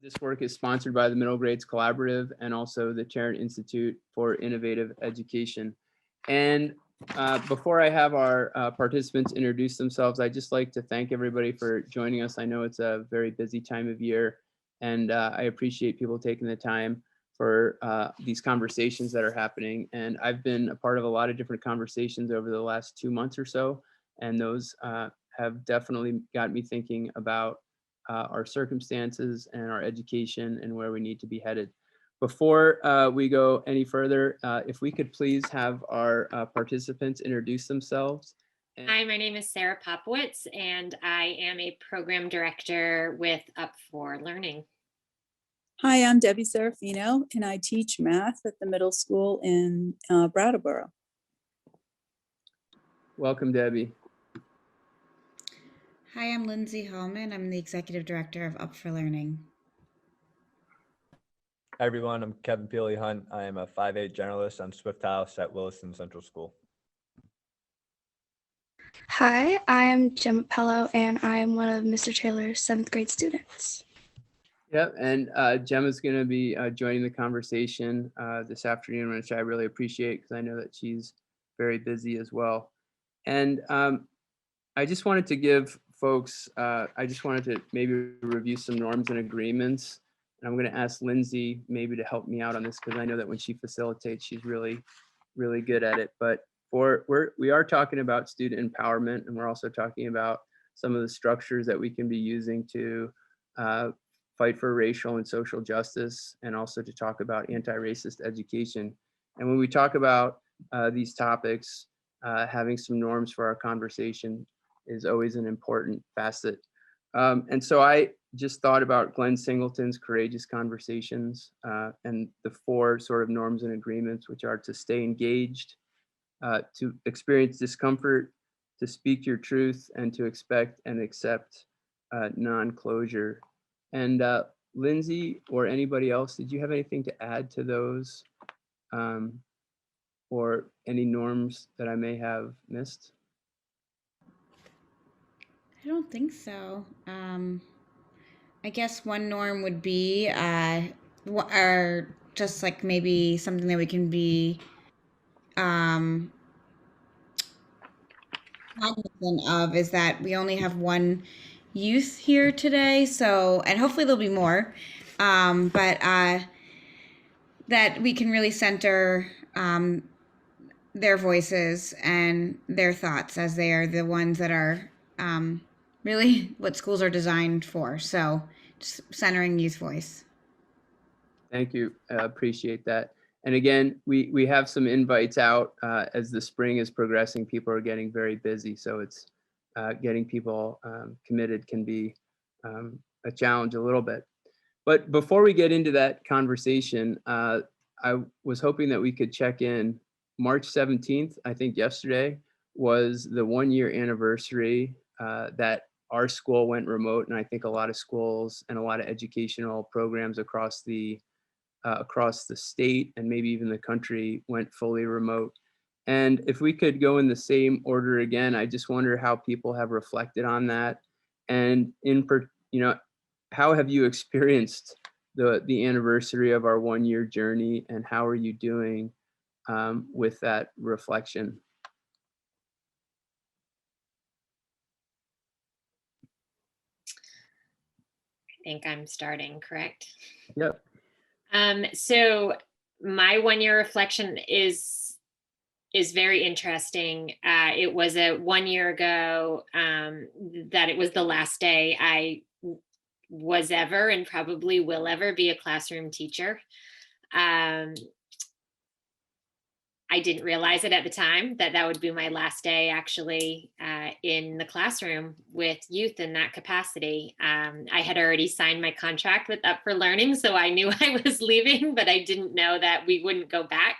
This work is sponsored by the Middle Grades Collaborative and also the Tarrant Institute for Innovative Education. And before I have our participants introduce themselves, I'd just like to thank everybody for joining us. I know it's a very busy time of year, and I appreciate people taking the time for these conversations that are happening. And I've been a part of a lot of different conversations over the last 2 months or so, and those have definitely got me thinking about our circumstances and our education and where we need to be headed. Before we go any further, if we could please have our participants introduce themselves. Hi, my name is Sarah Popowitz, and I am a program director with Up for Learning. Hi, I'm Debbie Serafino, and I teach math at the middle school in Brattleboro. Welcome, Debbie. Hi, I'm Lindsay Hallman. I'm the executive director of Up for Learning. Hi everyone, I'm Kevin Peely Hunt. I am a 5'8" generalist on Swift House at Williston Central School. Hi, I am Gemma Pello, and I am one of Mr. Taylor's 7th grade students. Yep, and Gemma's going to be joining the conversation this afternoon, which I really appreciate because I know that she's very busy as well. And I just wanted to give folks, I just wanted to maybe review some norms and agreements. And I'm going to ask Lindsay maybe to help me out on this because I know that when she facilitates, she's really, really good at it. But we are talking about student empowerment, and we're also talking about some of the structures that we can be using to fight for racial and social justice, and also to talk about anti-racist education. And when we talk about these topics, having some norms for our conversation is always an important facet. And so I just thought about Glenn Singleton's Courageous Conversations and the 4 sort of norms and agreements, which are to stay engaged, to experience discomfort, to speak your truth, and to expect and accept non-closure. And Lindsay or anybody else, did you have anything to add to those or any norms that I may have missed? I don't think so. I guess one norm would be, or just like maybe something that we can be cognizant of, is that we only have one youth here today. So, and hopefully there'll be more, but that we can really center their voices and their thoughts, as they are the ones that are really what schools are designed for. So just centering youth voice. Thank you. I appreciate that. And again, we have some invites out as the spring is progressing. People are getting very busy. So it's getting people committed can be a challenge a little bit. But before we get into that conversation, I was hoping that we could check in. March 17th, I think yesterday, was the 1-year anniversary that our school went remote. And I think a lot of schools and a lot of educational programs across the state and maybe even the country went fully remote. And if we could go in the same order again, I just wonder how people have reflected on that. And how have you experienced the anniversary of our 1-year journey, and how are you doing with that reflection? I think I'm starting, correct? Yep. So my 1-year reflection is very interesting. It was 1 year ago that it was the last day I was ever and probably will ever be a classroom teacher. I didn't realize it at the time that would be my last day actually in the classroom with youth in that capacity. I had already signed my contract with Up for Learning, so I knew I was leaving, but I didn't know that we wouldn't go back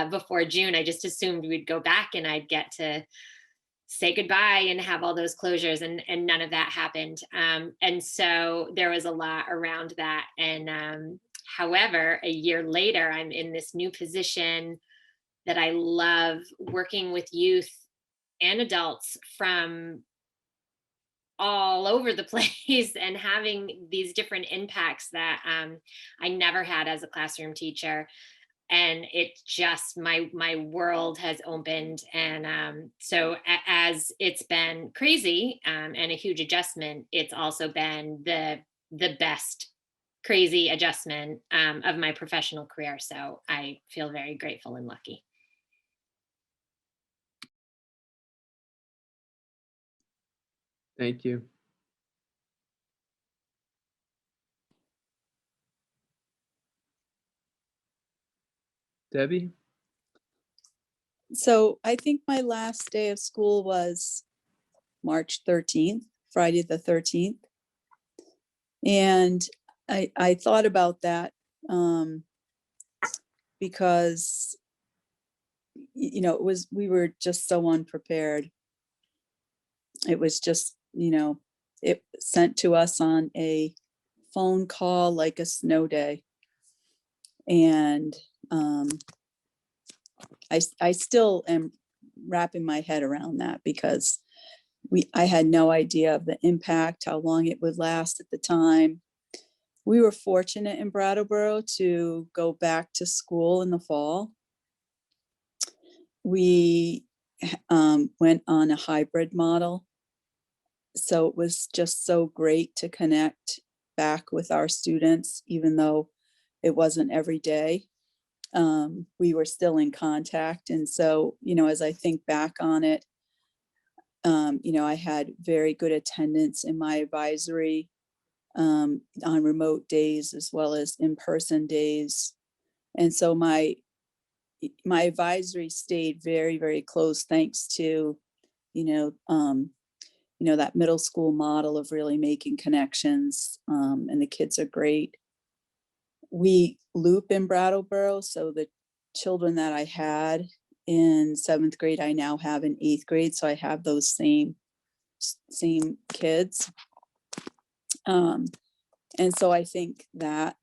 before June. I just assumed we'd go back and I'd get to say goodbye and have all those closures, and none of that happened. And so there was a lot around that. And however, a year later, I'm in this new position that I love, working with youth and adults from all over the place and having these different impacts that I never had as a classroom teacher. And it just my world has opened. And so as it's been crazy and a huge adjustment, it's also been the best crazy adjustment of my professional career. So I feel very grateful and lucky. Thank you. Debbie? So I think my last day of school was March 13th, Friday the 13th. And I thought about that because, we were just so unprepared. It was just, it sent to us on a phone call like a snow day. And I still am wrapping my head around that because I had no idea of the impact, how long it would last at the time. We were fortunate in Brattleboro to go back to school in the fall. We went on a hybrid model. So it was just so great to connect back with our students, even though it wasn't every day. We were still in contact. And so, as I think back on it, I had very good attendance in my advisory on remote days as well as in-person days. And so my advisory stayed very, very close thanks to, that middle school model of really making connections, and the kids are great. We loop in Brattleboro, so the children that I had in 7th grade, I now have in 8th grade. So I have those same kids. And so I think that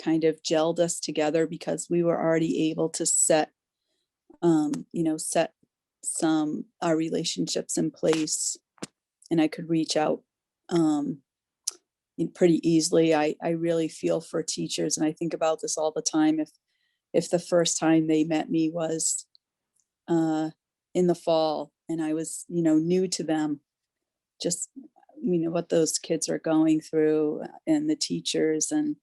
kind of gelled us together because we were already able to set our relationships in place, and I could reach out pretty easily. I really feel for teachers, and I think about this all the time. If the first time they met me was in the fall and I was, new to them, just, what those kids are going through and the teachers, and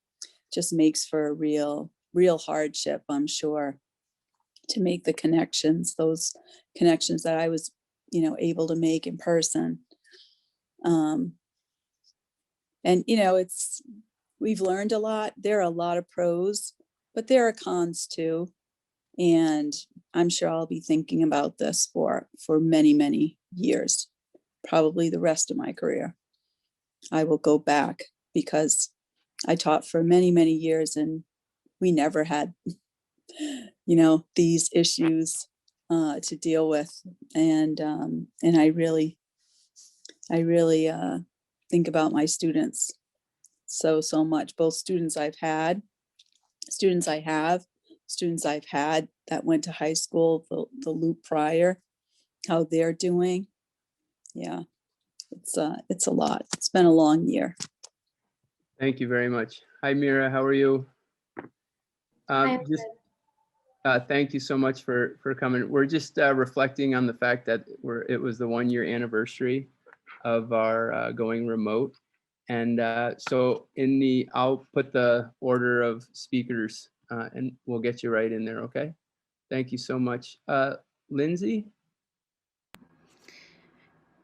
just makes for a real hardship, I'm sure, to make the connections, those connections that I was, able to make in person. And, we've learned a lot. There are a lot of pros, but there are cons too. And I'm sure I'll be thinking about this for many, many years, probably the rest of my career. I will go back because I taught for many, many years and we never had, these issues to deal with. And I really think about my students so much, both students I've had, students I have, students I've had that went to high school, the loop prior, how they're doing. Yeah, it's a lot. It's been a long year. Thank you very much. Hi, Mira, how are you? Thank you so much for coming. We're just reflecting on the fact that it was the 1-year anniversary of our going remote. And so I'll put the order of speakers and we'll get you right in there, okay? Thank you so much. Lindsay?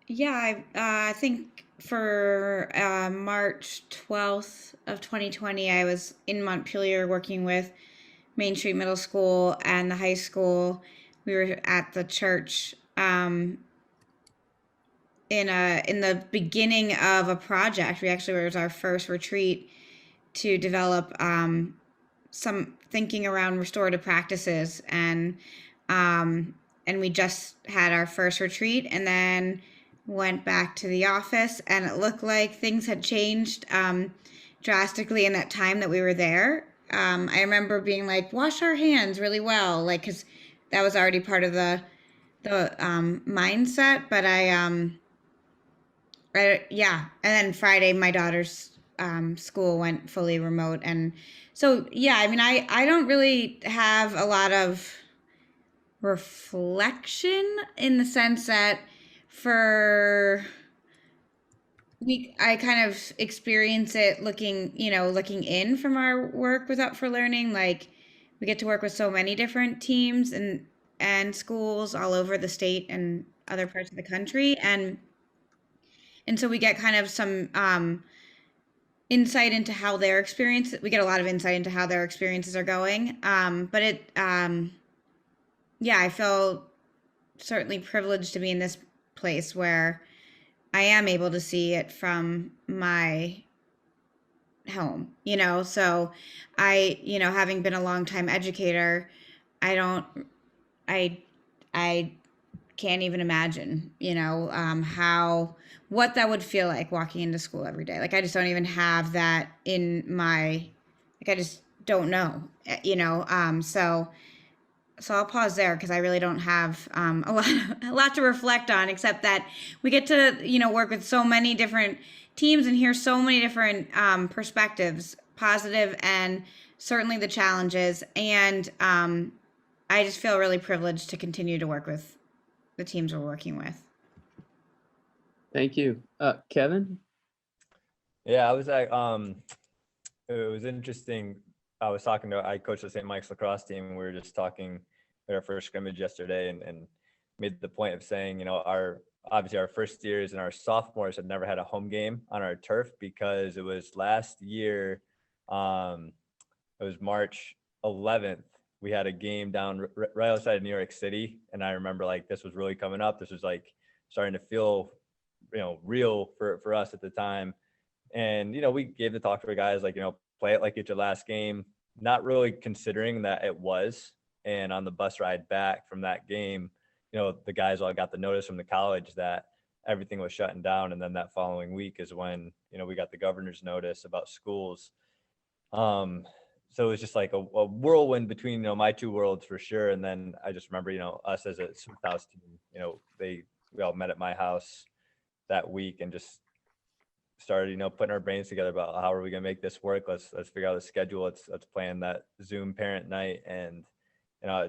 Yeah, I think for March 12th of 2020, I was in Montpelier working with Main Street Middle School and the high school. We were at the church in the beginning of a project. It was our first retreat to develop some thinking around restorative practices, and we just had our first retreat and then went back to the office, and it looked like things had changed drastically in that time that we were there. I remember being like, wash our hands really well, like, because that was already part of the mindset. But right, yeah. And then Friday, my daughter's school went fully remote. And so, yeah, I mean, I don't really have a lot of reflection in the sense that for I kind of experience it looking, looking in from our work with Up for Learning. Like we get to work with so many different teams and schools all over the state and other parts of the country. And so we get kind of some insight into how their experience, we get a lot of insight into how their experiences are going. But yeah, I feel certainly privileged to be in this place where I am able to see it from my home, so having been a longtime educator, I don't, I can't even imagine, what that would feel like walking into school every day. Like, I just don't even have that in my, like, I just don't know, so I'll pause there because I really don't have a lot to reflect on, except that we get to work with so many different teams and hear so many different perspectives, positive and certainly the challenges. And I just feel really privileged to continue to work with the teams we're working with. Thank you. Kevin? Yeah, I was like, it was interesting. I coached the St. Mike's lacrosse team, and we were just talking at our first scrimmage yesterday, and made the point of saying, obviously our first years and our sophomores had never had a home game on our turf because it was last year. It was March 11th. We had a game down right outside of New York City, and I remember like this was really coming up. This was like starting to feel, real for us at the time. And, we gave the talk to the guys, like, play it like it's your last game, not really considering that it was. And on the bus ride back from that game, the guys all got the notice from the college that everything was shutting down. And then that following week is when, we got the governor's notice about schools. So it was just like a whirlwind between, my two worlds for sure. And then I just remember, us as a Swift House team, we all met at my house that week and just started, putting our brains together about how are we going to make this work? Let's figure out the schedule. Let's plan that Zoom parent night. And,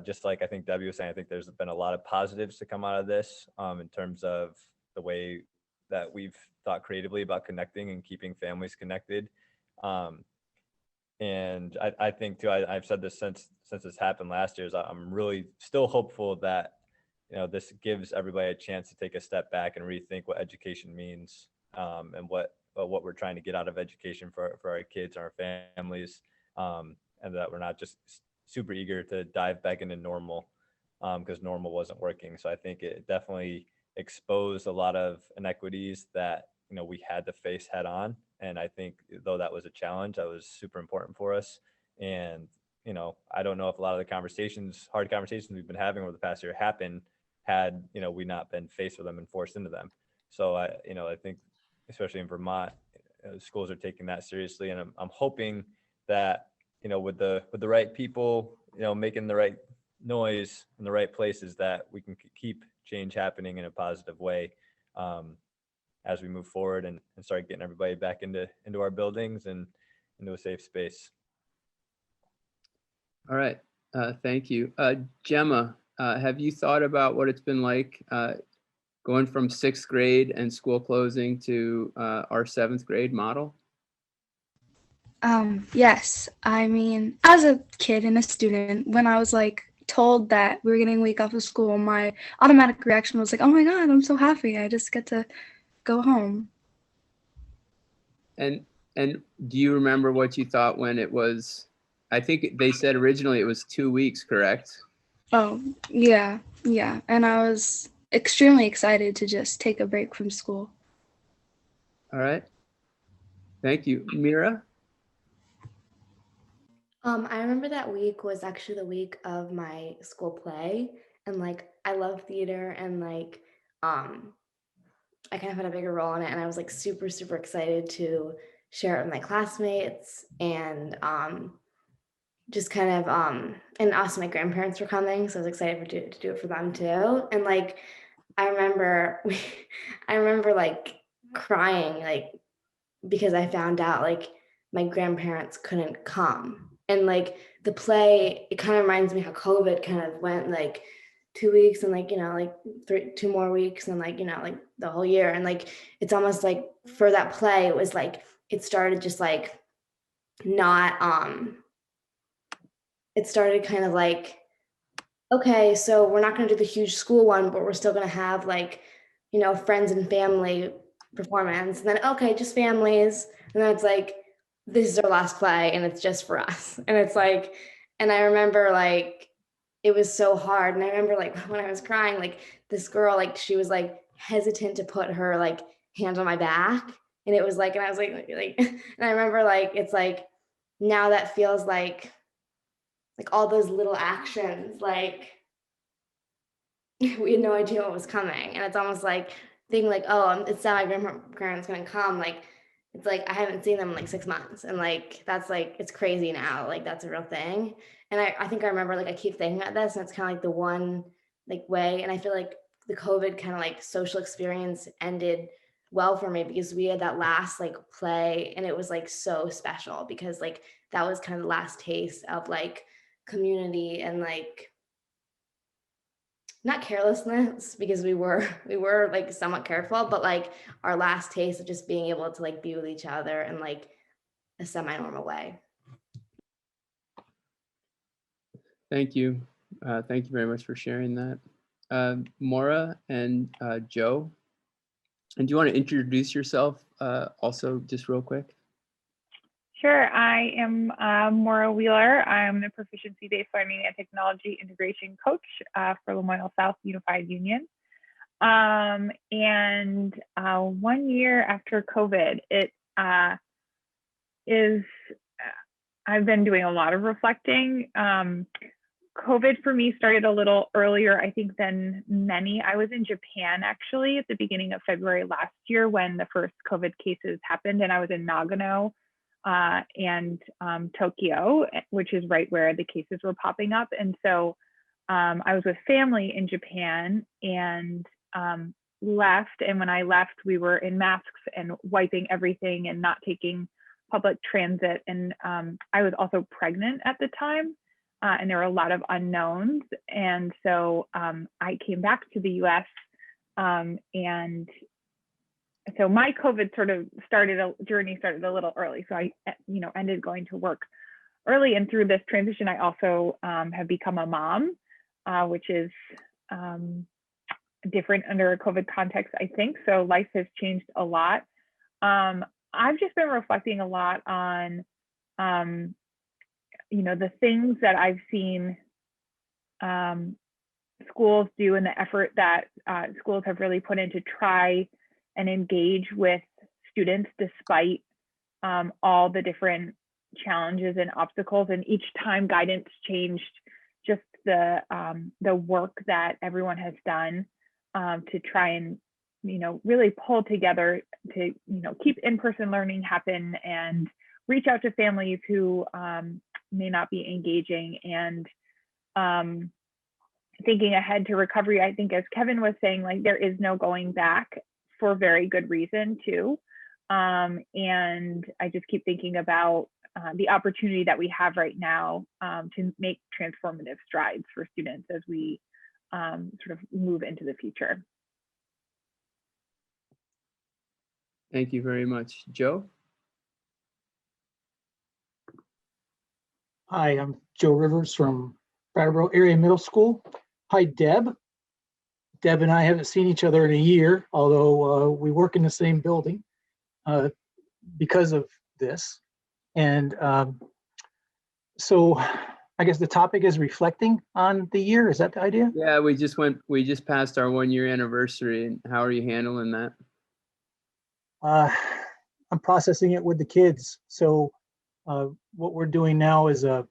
just like I think Debbie was saying, I think there's been a lot of positives to come out of this in terms of the way that we've thought creatively about connecting and keeping families connected. And I think too, I've said this since this happened last year, is I'm really still hopeful that, this gives everybody a chance to take a step back and rethink what education means, and what we're trying to get out of education for our kids and our families, and that we're not just super eager to dive back into normal because normal wasn't working. So I think it definitely exposed a lot of inequities that we had to face head on. And I think though that was a challenge, that was super important for us. And I don't know if a lot of the hard conversations we've been having over the past year happened had we not been faced with them and forced into them. So I think especially in Vermont, schools are taking that seriously, and I'm hoping that with the right people, making the right noise in the right places, that we can keep change happening in a positive way as we move forward and start getting everybody back into our buildings and into a safe space. All right. Thank you. Gemma, have you thought about what it's been like going from 6th grade and school closing to our 7th grade model? Yes. I mean, as a kid and a student, when I was like told that we were getting a week off of school, my automatic reaction was like, oh my God, I'm so happy. I just get to go home. And do you remember what you thought when it was, I think they said originally it was 2 weeks, correct? Oh, yeah. Yeah. And I was extremely excited to just take a break from school. All right. Thank you. Mira? I remember that week was actually the week of my school play, and like I love theater, and like I kind of had a bigger role in it, and I was like super excited to share it with my classmates, and just kind of and also my grandparents were coming, so I was excited to do it for them too. And like I remember like crying, like, because I found out like my grandparents couldn't come. And like the play, it kind of reminds me how COVID kind of went like 2 weeks and like, like 2 more weeks and like, like the whole year. And like, it's almost like for that play, it was like, it started just like not, it started kind of like, okay, so we're not going to do the huge school one, but we're still going to have like, friends and family performance. And then, okay, just families. And then it's like, this is our last play and it's just for us. And it's like, and I remember like, it was so hard. And I remember like when I was crying, like this girl, like she was like hesitant to put her like hand on my back. And it was like, and I was like, and I remember like, it's like, now that feels like all those little actions, like we had no idea what was coming. And it's almost like thinking like, oh, it's not my grandparents gonna come. Like, it's like, I haven't seen them in like 6 months. And like, that's like, it's crazy now. Like, that's a real thing. And I think I remember, like, I keep thinking about this and it's kind of like the one like way. And I feel like the COVID kind of like social experience ended well for me because we had that last like play and it was like so special because like that was kind of the last taste of like community and like not carelessness because we were like somewhat careful, but like our last taste of just being able to like be with each other in like a semi-normal way. Thank you. Thank you very much for sharing that. Maura and Joe, and do you want to introduce yourself also just real quick? Sure, I am Maura Wheeler. I'm the Proficiency-Based Learning and Technology Integration Coach for Lamoille South Unified Union. And 1 year after COVID, I've been doing a lot of reflecting. COVID for me started a little earlier, I think, than many. I was in Japan actually at the beginning of February last year when the first COVID cases happened, and I was in Nagano and Tokyo, which is right where the cases were popping up. And so I was with family in Japan and left. And when I left, we were in masks and wiping everything and not taking public transit. And I was also pregnant at the time. And there were a lot of unknowns. And so I came back to the US and so my COVID journey started a little early. So I, ended going to work early. And through this transition, I also have become a mom, which is different under a COVID context, I think. So life has changed a lot. I've just been reflecting a lot on, the things that I've seen schools do and the effort that schools have really put in to try and engage with students despite all the different challenges and obstacles. And each time guidance changed, just the work that everyone has done to try and really pull together to keep in-person learning happen and reach out to families who may not be engaging and thinking ahead to recovery. I think, as Kevin was saying, like there is no going back for very good reason too. And I just keep thinking about the opportunity that we have right now to make transformative strides for students as we sort of move into the future. Thank you very much. Joe? Hi, I'm Joe Rivers from Brattleboro Area Middle School. Hi, Deb. Deb and I haven't seen each other in a year, although we work in the same building because of this. And so I guess the topic is reflecting on the year. Is that the idea? Yeah, we just passed our 1 year anniversary. And how are you handling that? I'm processing it with the kids. So what we're doing now is a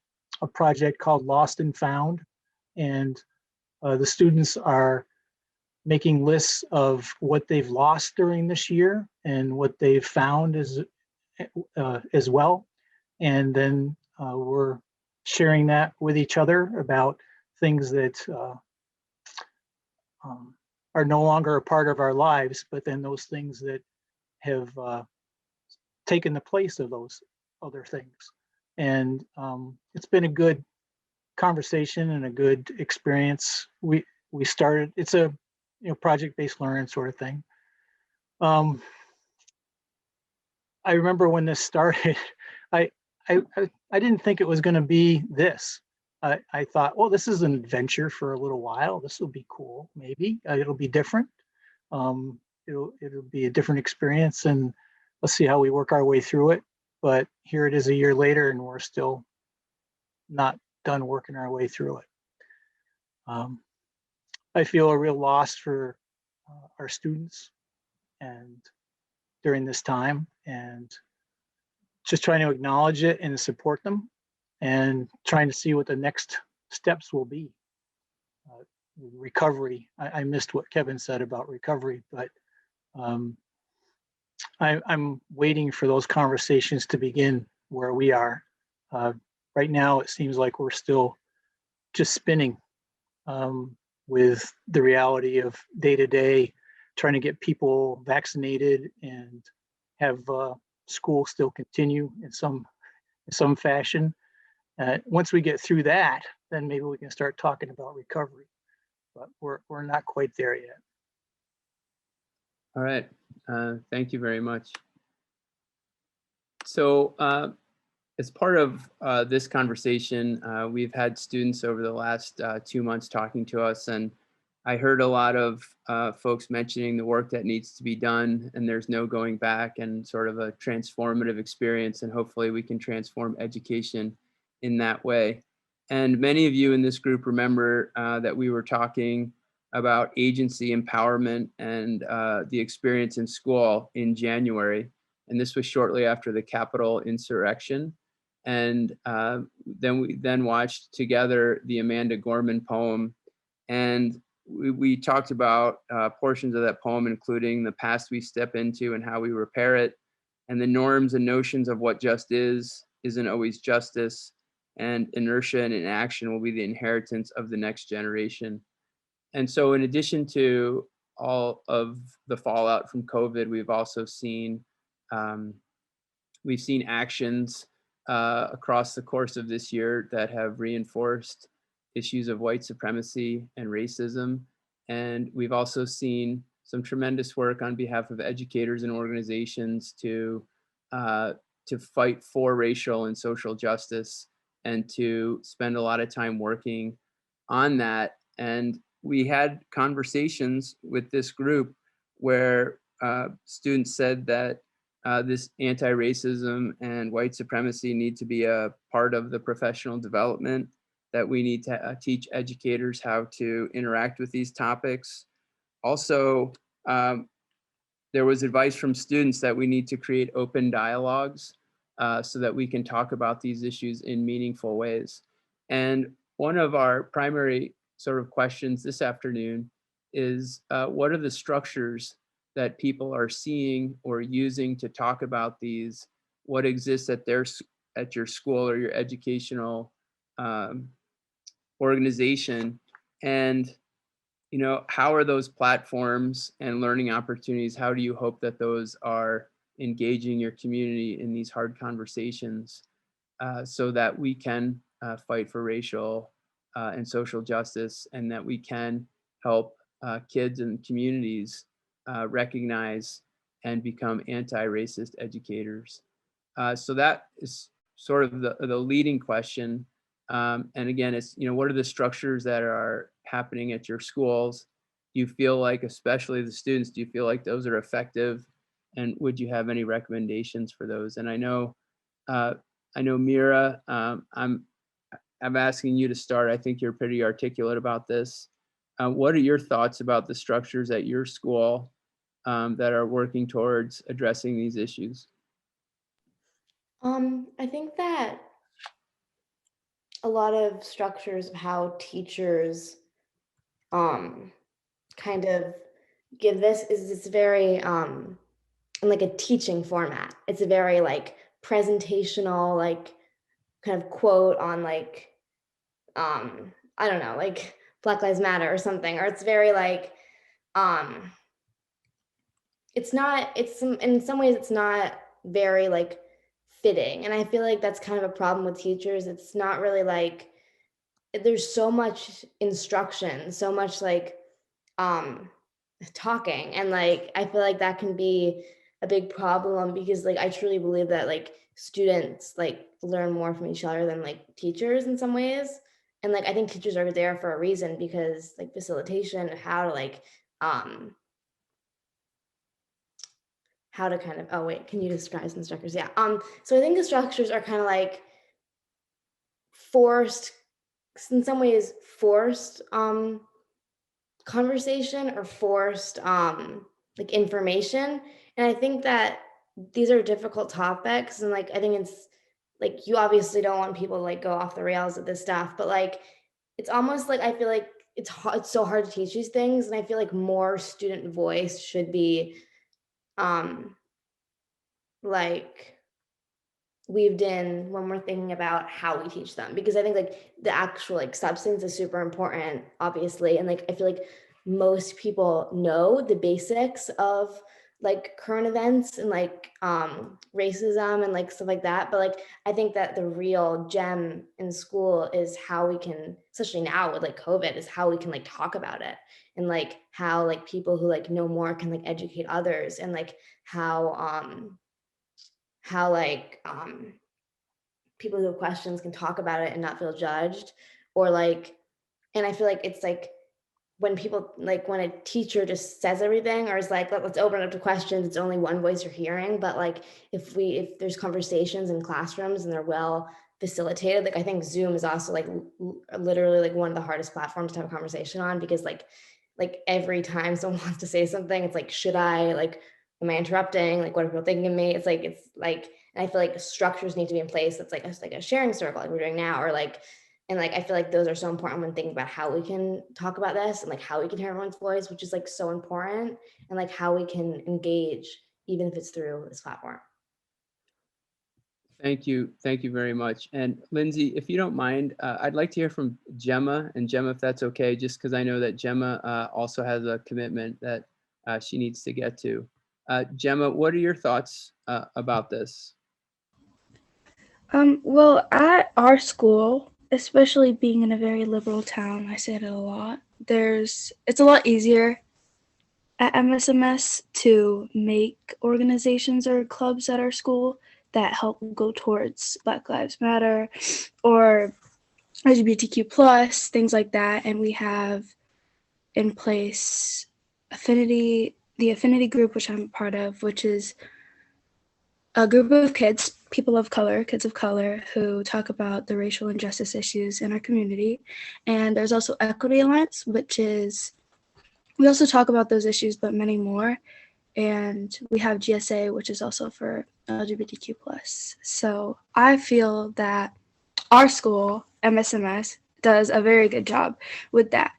project called Lost and Found. And the students are making lists of what they've lost during this year and what they've found as well. And then we're sharing that with each other about things that are no longer a part of our lives, but then those things that have taken the place of those other things. And it's been a good conversation and a good experience. We started, it's a project-based learning sort of thing. I remember when this started, I didn't think it was going to be this. I thought, well, this is an adventure for a little while. This will be cool. Maybe it'll be different. It'll be a different experience, and let's see how we work our way through it. But here it is a year later, and we're still not done working our way through it. I feel a real loss for our students and during this time, and just trying to acknowledge it and support them, and trying to see what the next steps will be. Recovery. I missed what Kevin said about recovery, but I'm waiting for those conversations to begin where we are. Right now, it seems like we're still just spinning with the reality of day to day, trying to get people vaccinated and have school still continue in some fashion. Once we get through that, then maybe we can start talking about recovery. But we're not quite there yet. All right. Thank you very much. So as part of this conversation, we've had students over the last 2 months talking to us, and I heard a lot of folks mentioning the work that needs to be done, and there's no going back, and sort of a transformative experience, and hopefully we can transform education in that way. And many of you in this group remember that we were talking about agency empowerment and the experience in school in January. And this was shortly after the Capitol insurrection. And then we watched together the Amanda Gorman poem. And we talked about portions of that poem, including the past we step into and how we repair it, and the norms and notions of what just isn't always justice, and inertia and inaction will be the inheritance of the next generation. And so in addition to all of the fallout from COVID, we've also seen actions across the course of this year that have reinforced issues of white supremacy and racism. And we've also seen some tremendous work on behalf of educators and organizations to fight for racial and social justice, and to spend a lot of time working on that. And we had conversations with this group where students said that this anti-racism and white supremacy need to be a part of the professional development, that we need to teach educators how to interact with these topics. Also, there was advice from students that we need to create open dialogues so that we can talk about these issues in meaningful ways. And one of our primary sort of questions this afternoon is what are the structures that people are seeing or using to talk about these? What exists at your school or your educational organization? And how are those platforms and learning opportunities, how do you hope that those are engaging your community in these hard conversations so that we can fight for racial and social justice, and that we can help kids and communities recognize and become anti-racist educators? So that is sort of the leading question. And again, it's, what are the structures that are happening at your schools? Do you feel like, especially the students, do you feel like those are effective? And would you have any recommendations for those? And I know Maura, I'm asking you to start. I think you're pretty articulate about this. What are your thoughts about the structures at your school that are working towards addressing these issues? I think that a lot of structures of how teachers kind of give this is it's very in like a teaching format. It's a very like presentational, like kind of quote on like I don't know, like Black Lives Matter or something, or it's very like it's not, in some ways it's not very like fitting. And I feel like that's kind of a problem with teachers. It's not really like, there's so much instruction, so much like talking, and like I feel like that can be a big problem, because like I truly believe that like students like learn more from each other than like teachers in some ways. And like I think teachers are there for a reason, because like facilitation, how to like how to kind of, oh wait, can you describe some structures? Yeah. So I think the structures are kind of like forced, in some ways forced conversation, or forced like information. And I think that these are difficult topics, and like I think it's like, you obviously don't want people to like go off the rails with this stuff, but like it's almost like I feel like it's so hard to teach these things, and I feel like more student voice should be um like weaved in when we're thinking about how we teach them, because I think like the actual like substance is super important, obviously. And like I feel like most people know the basics of like current events, and like racism and like stuff like that. But like I think that the real gem in school is how we can, especially now with like COVID, is how we can like talk about it, and like how like people who like know more can like educate others, and like how like people who have questions can talk about it and not feel judged, or like, and I feel like it's like when people like, when a teacher just says everything, or is like, let's open it up to questions, it's only one voice you're hearing. But like if there's conversations in classrooms and they're well facilitated, like I think Zoom is also like literally like one of the hardest platforms to have a conversation on, because like every time someone wants to say something, it's like, should I, like, am I interrupting, like what are people thinking of me? It's like, and I feel like structures need to be in place. That's like a sharing circle like we're doing now, or like, and like I feel like those are so important when thinking about how we can talk about this, and like how we can hear everyone's voice, which is like so important, and like how we can engage even if it's through this platform. Thank you. Thank you very much. And Lindsay, if you don't mind, I'd like to hear from Gemma. And Gemma, if that's okay, just because I know that Gemma also has a commitment that she needs to get to. Gemma, what are your thoughts about this? Well, at our school, especially being in a very liberal town, I say it a lot. It's a lot easier at MSMS to make organizations or clubs at our school that help go towards Black Lives Matter or LGBTQ plus, things like that. And we have in place the affinity group, which I'm part of, which is a group of kids, kids of color, who talk about the racial injustice issues in our community. And there's also Equity Alliance, which is, we also talk about those issues, but many more. And we have GSA, which is also for LGBTQ plus. So I feel that our school, MSMS, does a very good job with that.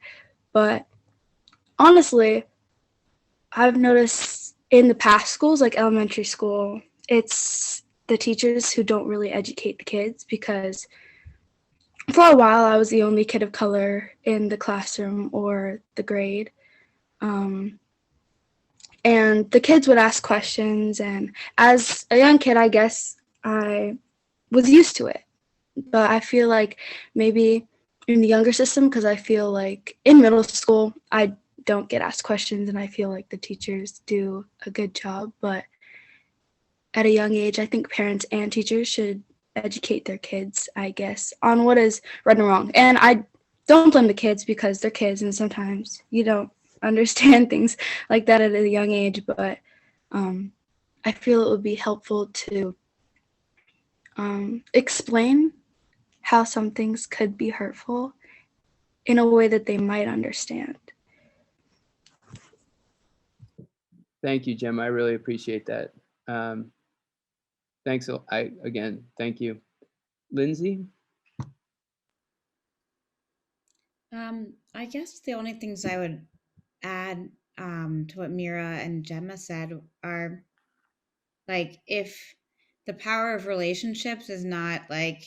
But honestly, I've noticed in the past schools, like elementary school, it's the teachers who don't really educate the kids, because for a while I was the only kid of color in the classroom or the grade. And the kids would ask questions, and as a young kid, I guess I was used to it. But I feel like maybe in the younger system, because I feel like in middle school, I don't get asked questions, and I feel like the teachers do a good job. But at a young age, I think parents and teachers should educate their kids, I guess, on what is right and wrong. And I don't blame the kids, because they're kids, and sometimes you don't understand things like that at a young age. But I feel it would be helpful to explain how some things could be hurtful in a way that they might understand. Thank you, Gemma. I really appreciate that. Thanks. Again, thank you. Lindsay? I guess the only things I would add to what Mira and Gemma said are like, if the power of relationships is not like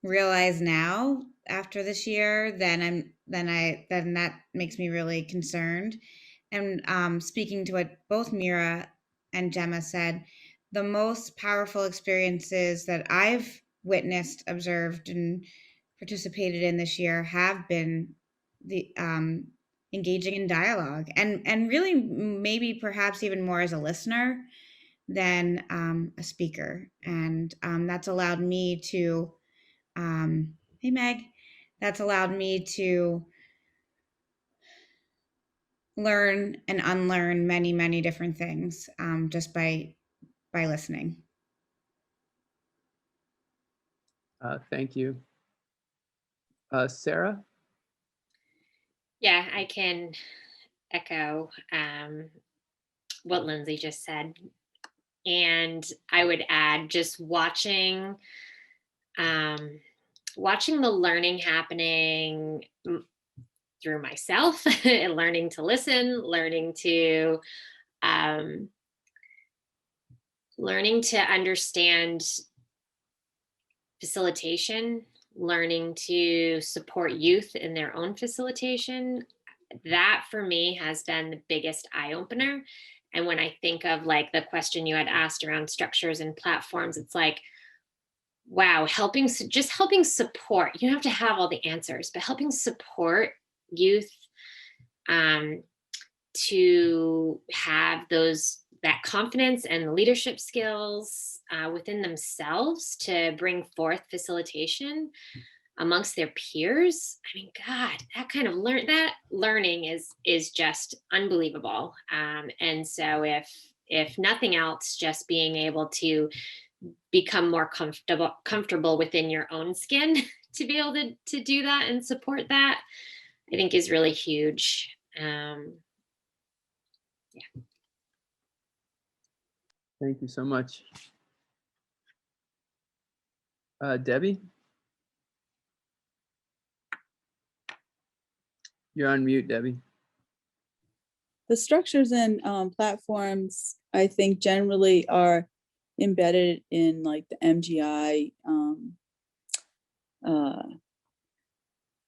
realized now after this year, then that makes me really concerned. And speaking to what both Mira and Gemma said, the most powerful experiences that I've witnessed, observed, and participated in this year have been the engaging in dialogue, and really maybe perhaps even more as a listener than a speaker. And that's allowed me to, hey Meg, that's allowed me to learn and unlearn many, many different things just by listening. Thank you. Sarah? Yeah, I can echo what Lindsay just said. And I would add just watching the learning happening through myself, learning to listen, learning to understand facilitation, learning to support youth in their own facilitation. That for me has been the biggest eye opener. And when I think of like the question you had asked around structures and platforms, it's like, wow, helping support. You don't have to have all the answers, but helping support youth to have that confidence and leadership skills within themselves to bring forth facilitation amongst their peers. I mean, God, that kind of learning is just unbelievable. And so if nothing else, just being able to become more comfortable within your own skin to be able to do that and support that, I think is really huge. Yeah. Thank you so much. Debbie? You're on mute, Debbie. The structures and platforms, I think, generally are embedded in like the MGI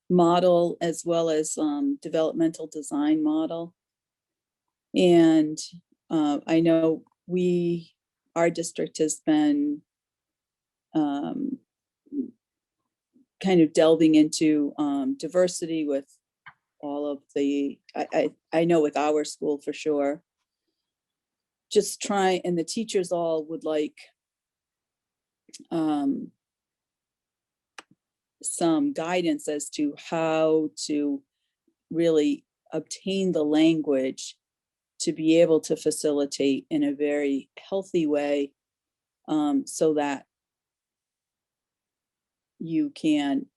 model, as well as developmental design model. And I know our district has been kind of delving into diversity with all of the, I know with our school for sure, just try, and the teachers all would like some guidance as to how to really obtain the language to be able to facilitate in a very healthy way, so that you can,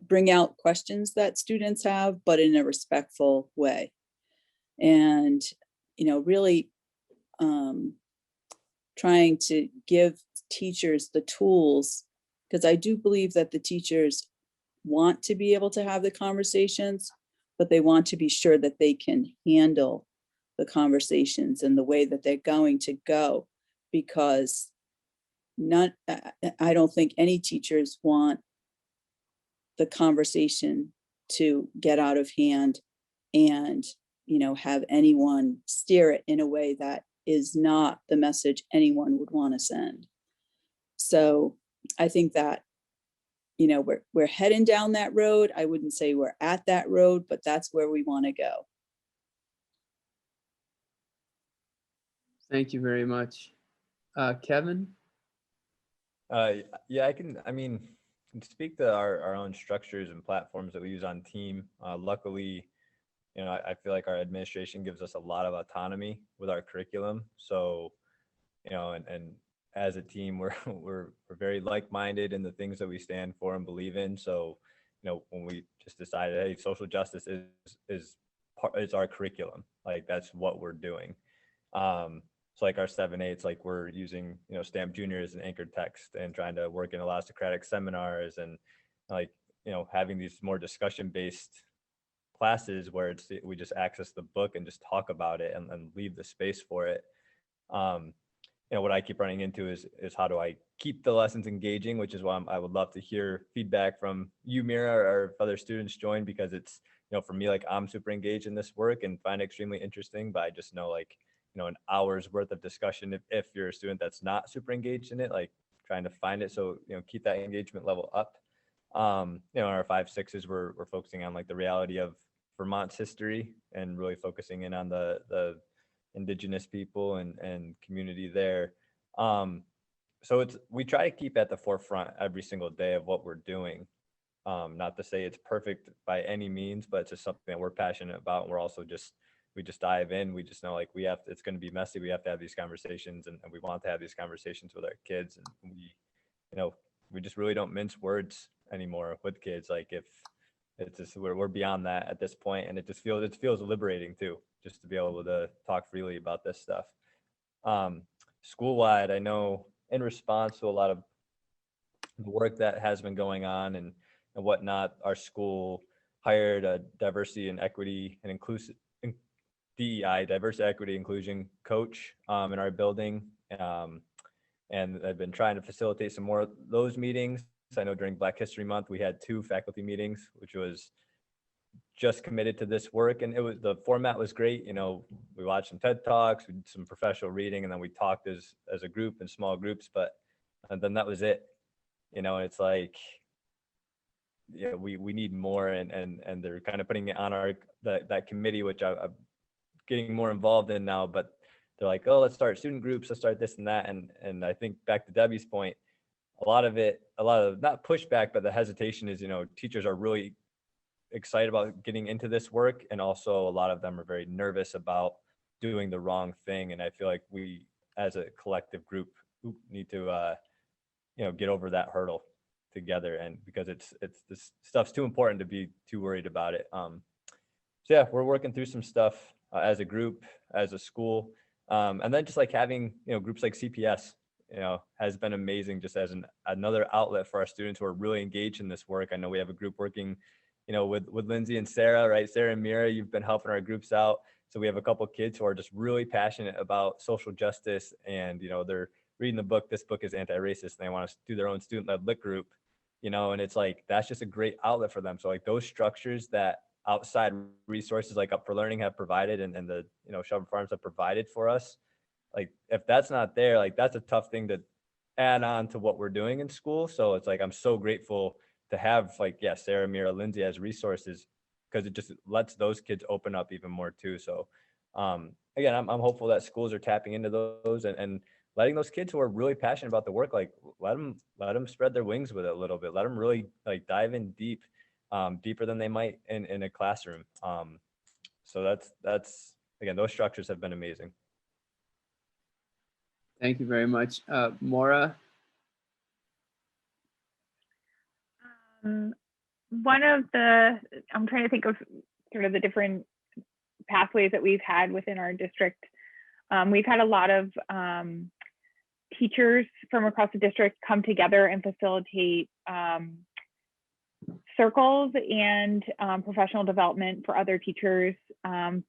bring out questions that students have, but in a respectful way. And, really trying to give teachers the tools, because I do believe that the teachers want to be able to have the conversations, but they want to be sure that they can handle the conversations in the way that they're going to go, because I don't think any teachers want the conversation to get out of hand and, have anyone steer it in a way that is not the message anyone would want to send. So I think that, we're heading down that road. I wouldn't say we're at that road, but that's where we want to go. Thank you very much. Kevin? Yeah, I mean, speak to our own structures and platforms that we use on team. Luckily, I feel like our administration gives us a lot of autonomy with our curriculum. So, and as a team, we're very like-minded in the things that we stand for and believe in. So, when we just decided, hey, social justice is our curriculum, like that's what we're doing. So like our 7/8, like we're using, STAMP Junior as an anchor text and trying to work in Elasticratic seminars and like, having these more discussion-based classes where we just access the book and just talk about it and leave the space for it. What I keep running into is how do I keep the lessons engaging, which is why I would love to hear feedback from you, Maura, or if other students join, because it's, for me, like I'm super engaged in this work and find it extremely interesting, but I just know like, an hour's worth of discussion if you're a student that's not super engaged in it, like trying to find it. So, keep that engagement level up. In our 5-6s, we're focusing on like the reality of Vermont's history and really focusing in on the indigenous people and community there. So we try to keep at the forefront every single day of what we're doing. Not to say it's perfect by any means, but it's just something that we're passionate about. And we're also we just dive in. We just know like it's going to be messy. We have to have these conversations, and we want to have these conversations with our kids. And we just really don't mince words anymore with kids. Like if it's just, we're beyond that at this point, and it feels liberating too, just to be able to talk freely about this stuff. School-wide, I know in response to a lot of the work that has been going on and whatnot, our school hired a diversity and equity and inclusive DEI, diversity, equity, inclusion coach in our building. And I've been trying to facilitate some more of those meetings. I know during Black History Month, we had 2 faculty meetings, which was just committed to this work. And the format was great. We watched some TED Talks, we did some professional reading, and then we talked as a group in small groups, and then that was it. And it's like, we need more, and they're kind of putting it on that committee, which I'm getting more involved in now, but they're like, oh, let's start student groups, let's start this and that. And I think back to Debbie's point, a lot of not pushback, but the hesitation is, teachers are really excited about getting into this work. And also a lot of them are very nervous about doing the wrong thing. And I feel like we, as a collective group, need to, get over that hurdle together. And because this stuff's too important to be too worried about it. So yeah, we're working through some stuff as a group, as a school. And then just like having, groups like CPS, has been amazing, just as another outlet for our students who are really engaged in this work. I know we have a group working, with Lindsay and Sarah, right? Sarah and Mira, you've been helping our groups out. So we have a couple of kids who are just really passionate about social justice, and, they're reading the book. This book is anti-racist, and they want to do their own student-led lit group, and it's like, that's just a great outlet for them. So like those structures that outside resources like Up for Learning have provided, and the, Shelburne Farms have provided for us, like if that's not there, like that's a tough thing to add on to what we're doing in school. So it's like, I'm so grateful to have like, yeah, Sarah, Mira, Lindsay as resources, because it just lets those kids open up even more too. So again, I'm hopeful that schools are tapping into those and letting those kids who are really passionate about the work, like let them spread their wings with it a little bit. Let them really like dive in deep, deeper than they might in a classroom. So that's again, those structures have been amazing. Thank you very much. Maura? I'm trying to think of sort of the different pathways that we've had within our district. We've had a lot of teachers from across the district come together and facilitate circles and professional development for other teachers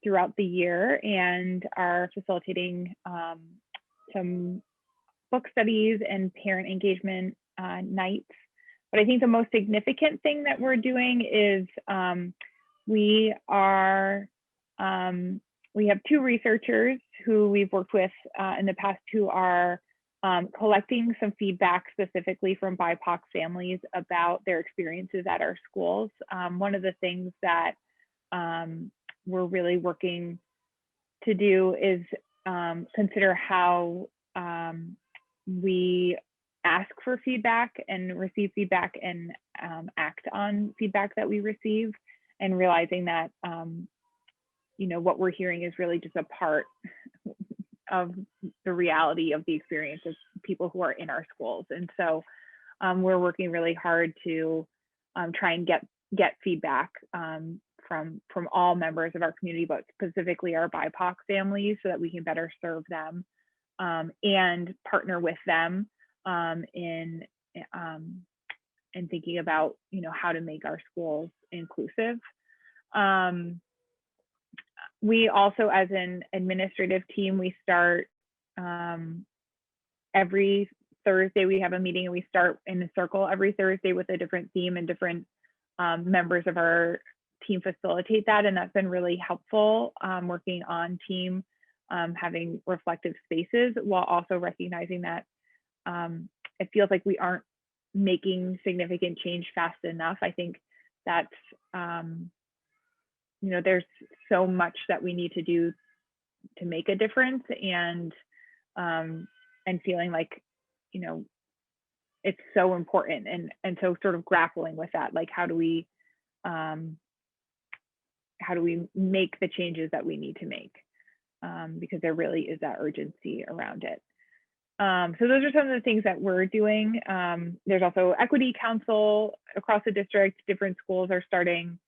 throughout the year, and are facilitating some book studies and parent engagement nights. But I think the most significant thing that we're doing is we have 2 researchers who we've worked with in the past who are collecting some feedback specifically from BIPOC families about their experiences at our schools. One of the things that we're really working to do is consider how we ask for feedback and receive feedback and act on feedback that we receive, and realizing that what we're hearing is really just a part of the reality of the experience of people who are in our schools. And so we're working really hard to try and get feedback from all members of our community, but specifically our BIPOC families, so that we can better serve them and partner with them in thinking about how to make our schools inclusive. We also, as an administrative team, we start every Thursday. We have a meeting, and we start in a circle every Thursday with a different theme, and different members of our team facilitate that, and that's been really helpful, working on team having reflective spaces, while also recognizing that it feels like we aren't making significant change fast enough. I think that's, you know, there's so much that we need to do to make a difference, and feeling like, you know, it's so important, and so sort of grappling with that, like how do we make the changes that we need to make, because there really is that urgency around it. So those are some of the things that we're doing. There's also Equity Council across the district. Different schools are starting.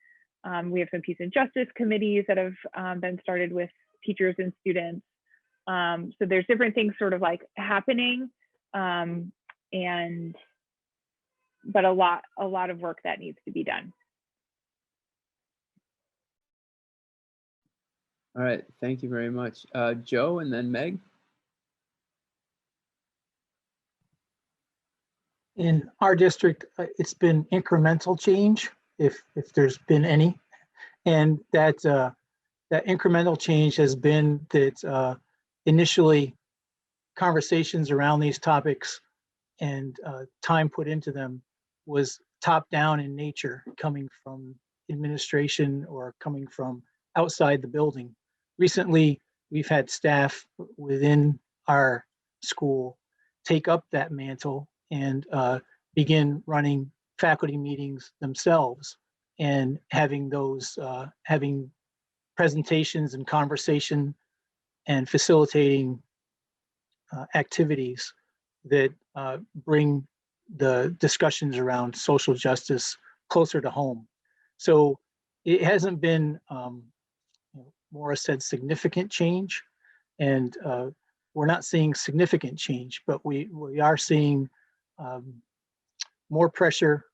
We have some peace and justice committees that have been started with teachers and students. So there's different things sort of like happening, but a lot of work that needs to be done. All right, thank you very much. Joe and then Meg. In our district, it's been incremental change, if there's been any, and that incremental change has been that initially conversations around these topics and time put into them was top down in nature, coming from administration or coming from outside the building. Recently, we've had staff within our school take up that mantle and begin running faculty meetings themselves and having those having presentations and conversation and facilitating activities that bring the discussions around social justice closer to home. So it hasn't been, Maura said, significant change, and we're not seeing significant change, but we are seeing more pressure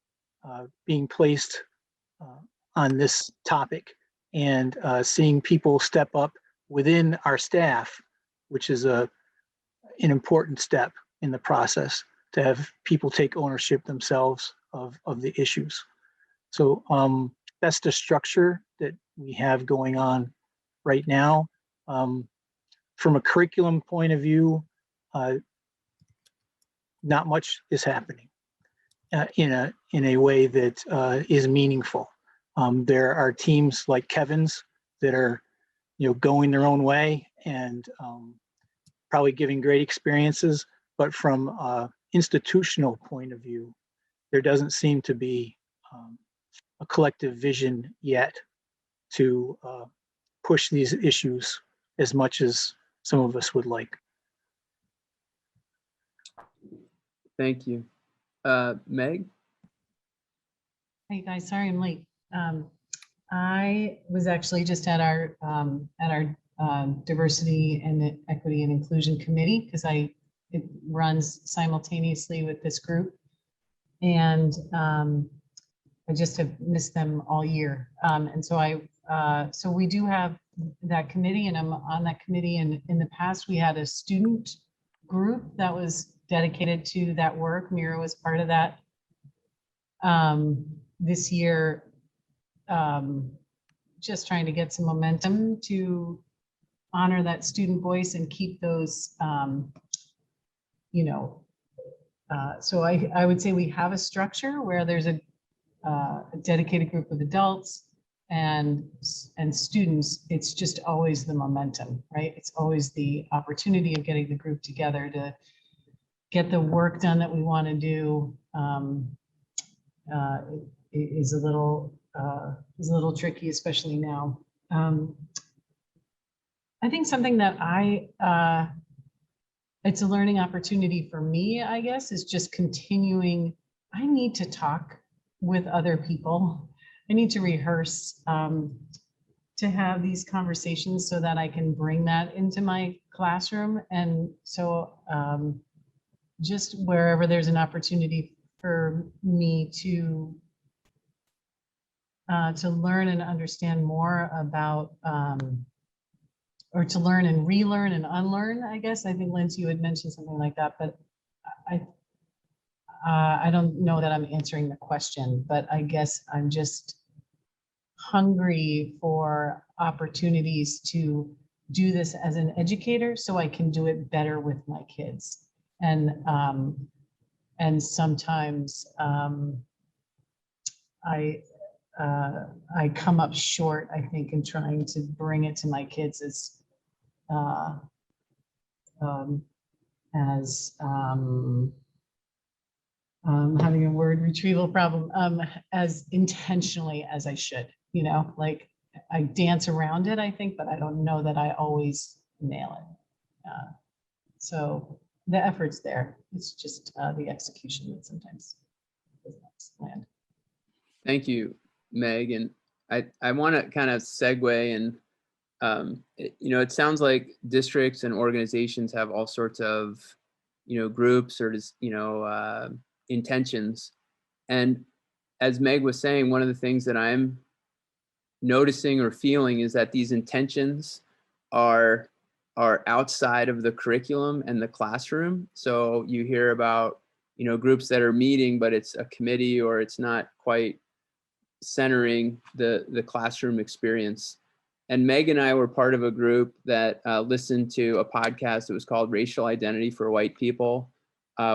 being placed on this topic, and seeing people step up within our staff, which is an important step in the process, to have people take ownership themselves of the issues. So that's the structure that we have going on right now. From a curriculum point of view, not much is happening in a way that is meaningful. There are teams like Kevin's that are, going their own way and probably giving great experiences, but from an institutional point of view, there doesn't seem to be a collective vision yet to push these issues as much as some of us would like. Thank you. Meg? Hey guys, sorry I'm late. I was actually just at our diversity and equity and inclusion committee, because it runs simultaneously with this group, and I just have missed them all year. And so so we do have that committee, and I'm on that committee. And in the past, we had a student group that was dedicated to that work. Maura was part of that. This year, just trying to get some momentum to honor that student voice and keep those, so I would say we have a structure where there's a dedicated group of adults and students. It's just always the momentum, right? It's always the opportunity of getting the group together to get the work done that we want to do. Is a little tricky, especially now. I think something that it's a learning opportunity for me, I guess, is just continuing. I need to talk with other people. I need to rehearse to have these conversations so that I can bring that into my classroom. And so just wherever there's an opportunity for me to learn and understand more about, or to learn and relearn and unlearn, I guess. I think, Lindsay, you had mentioned something like that, but I don't know that I'm answering the question, but I guess I'm just hungry for opportunities to do this as an educator so I can do it better with my kids. And sometimes I come up short, I think, in trying to bring it to my kids having a word retrieval problem, as intentionally as I should, you know, like I dance around it, I think, but I don't know that I always nail it. So the effort's there. It's just the execution that sometimes does not land. Thank you, Meg. And I want to kind of segue and, you know, it sounds like districts and organizations have all sorts of, you know, groups or just, you know, intentions. And as Meg was saying, one of the things that I'm noticing or feeling is that these intentions are outside of the curriculum and the classroom. So you hear about, you know, groups that are meeting, but it's a committee or it's not quite centering the classroom experience. And Meg and I were part of a group that listened to a podcast that was called Racial Identity for White People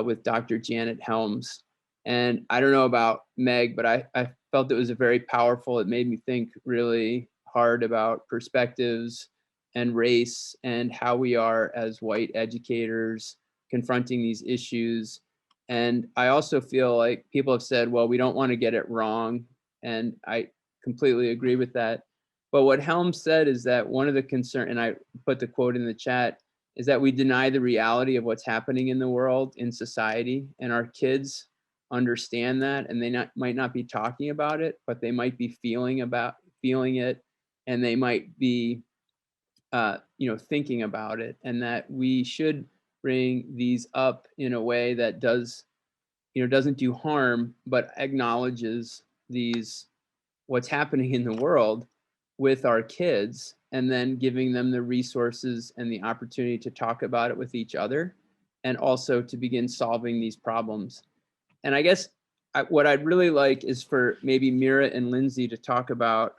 with Dr. Janet Helms. And I don't know about Meg, but I felt it was a very powerful, it made me think really hard about perspectives and race and how we are as white educators confronting these issues. And I also feel like people have said, well, we don't want to get it wrong. And I completely agree with that. But what Helms said is that one of the concern, and I put the quote in the chat, is that we deny the reality of what's happening in the world, in society, and our kids understand that, and they might not be talking about it, but they might be feeling it, and they might be you know, thinking about it, and that we should bring these up in a way that does, you know, doesn't do harm, but acknowledges what's happening in the world with our kids, and then giving them the resources and the opportunity to talk about it with each other, and also to begin solving these problems. And I guess what I'd really like is for maybe Maura and Lindsay to talk about,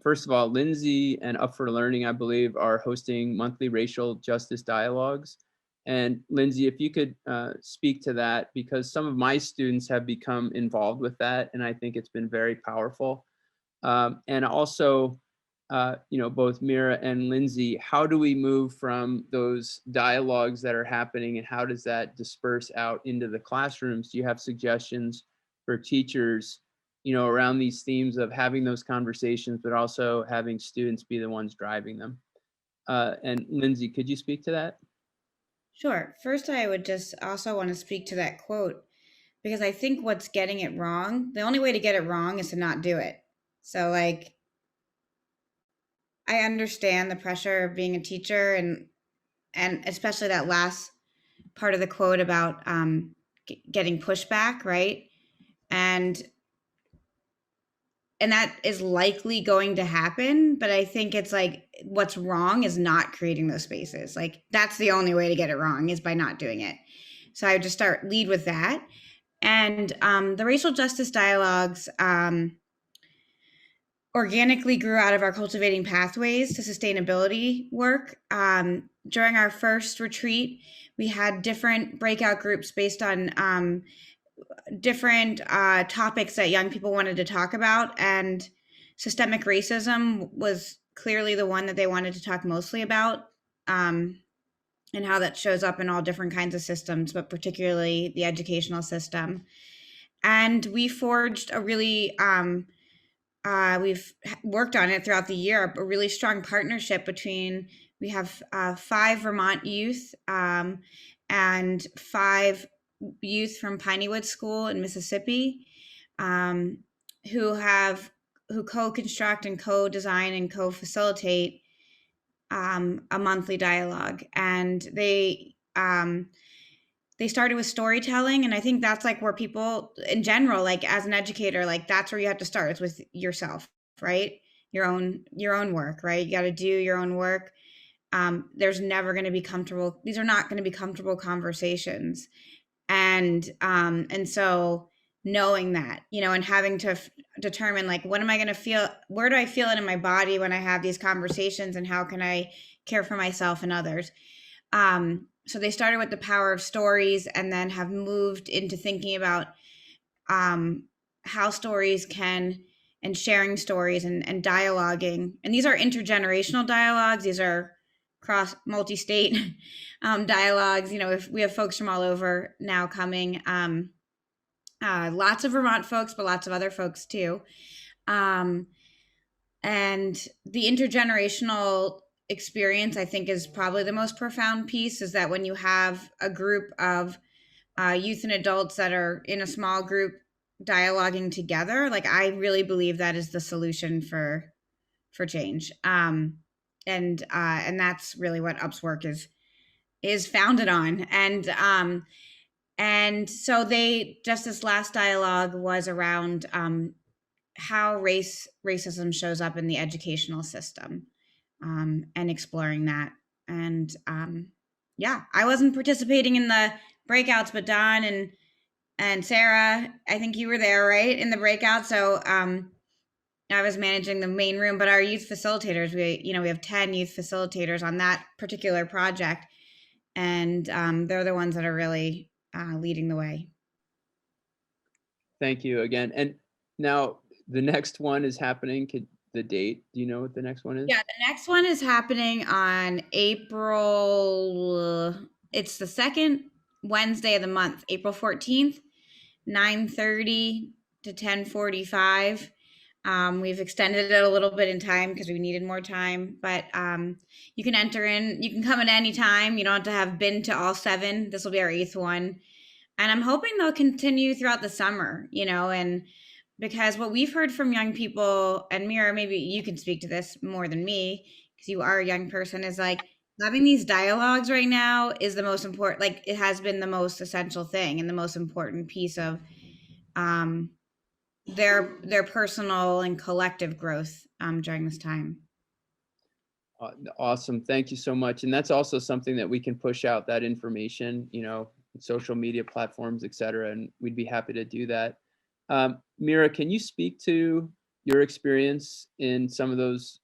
first of all, Lindsay and Up for Learning, I believe, are hosting monthly racial justice dialogues. And Lindsay, if you could speak to that, because some of my students have become involved with that, and I think it's been very powerful. And also, you know, both Maura and Lindsay, how do we move from those dialogues that are happening, and how does that disperse out into the classrooms? Do you have suggestions for teachers, you know, around these themes of having those conversations, but also having students be the ones driving them? And Lindsay, could you speak to that? Sure. First, I would just also want to speak to that quote, because I think what's getting it wrong, the only way to get it wrong is to not do it. So, like, I understand the pressure of being a teacher, and especially that last part of the quote about getting pushback, right? And that is likely going to happen, but I think it's like what's wrong is not creating those spaces. Like, that's the only way to get it wrong, is by not doing it. So I would just lead with that. And the racial justice dialogues organically grew out of our Cultivating Pathways to Sustainability work. During our first retreat, we had different breakout groups based on different topics that young people wanted to talk about. And systemic racism was clearly the one that they wanted to talk mostly about, and how that shows up in all different kinds of systems, but particularly the educational system. And we forged a really we've worked on it throughout the year, a really strong partnership between, we have 5 Vermont youth and 5 youth from Pineywood School in Mississippi, who co-construct and co-design and co-facilitate a monthly dialogue. And they started with storytelling, and I think that's like where people in general, like as an educator, like that's where you have to start. It's with yourself, right? Your own work, right? You got to do your own work. There's never going to be comfortable. These are not going to be comfortable conversations. And so knowing that, you know, and having to determine, like, what am I going to feel? Where do I feel it in my body when I have these conversations? And how can I care for myself and others. So they started with the power of stories and then have moved into thinking about how stories can, and sharing stories and dialoguing. And these are intergenerational dialogues. These are cross multi-state dialogues. You know, if we have folks from all over now coming, lots of Vermont folks, but lots of other folks too. And the intergenerational experience, I think, is probably the most profound piece, is that when you have a group of youth and adults that are in a small group dialoguing together, like, I really believe that is the solution for change. And that's really what UP's work is founded on. And so they, just this last dialogue was around how racism shows up in the educational system, and exploring that. And yeah, I wasn't participating in the breakouts, but Don and Sarah, I think you were there, right, in the breakout. So I was managing the main room, but our youth facilitators, we have 10 youth facilitators on that particular project, and they're the ones that are really leading the way. Thank you again. And now the next one is happening. The date, do you know what the next one is? Yeah, the next one is happening on April, it's the second Wednesday of the month, April 14th, 9:30 to 10:45. We've extended it a little bit in time because we needed more time, but you can enter in, you can come at any time. You don't have to have been to all 7. This will be our 8th one. And I'm hoping they'll continue throughout the summer, and because what we've heard from young people, and Maura, maybe you can speak to this more than me, because you are a young person, is like, having these dialogues right now is the most important, like, it has been the most essential thing and the most important piece of their personal and collective growth during this time. Awesome. Thank you so much. And that's also something that we can push out, that information, social media platforms, et cetera, and we'd be happy to do that. Maura, can you speak to your experience in some of those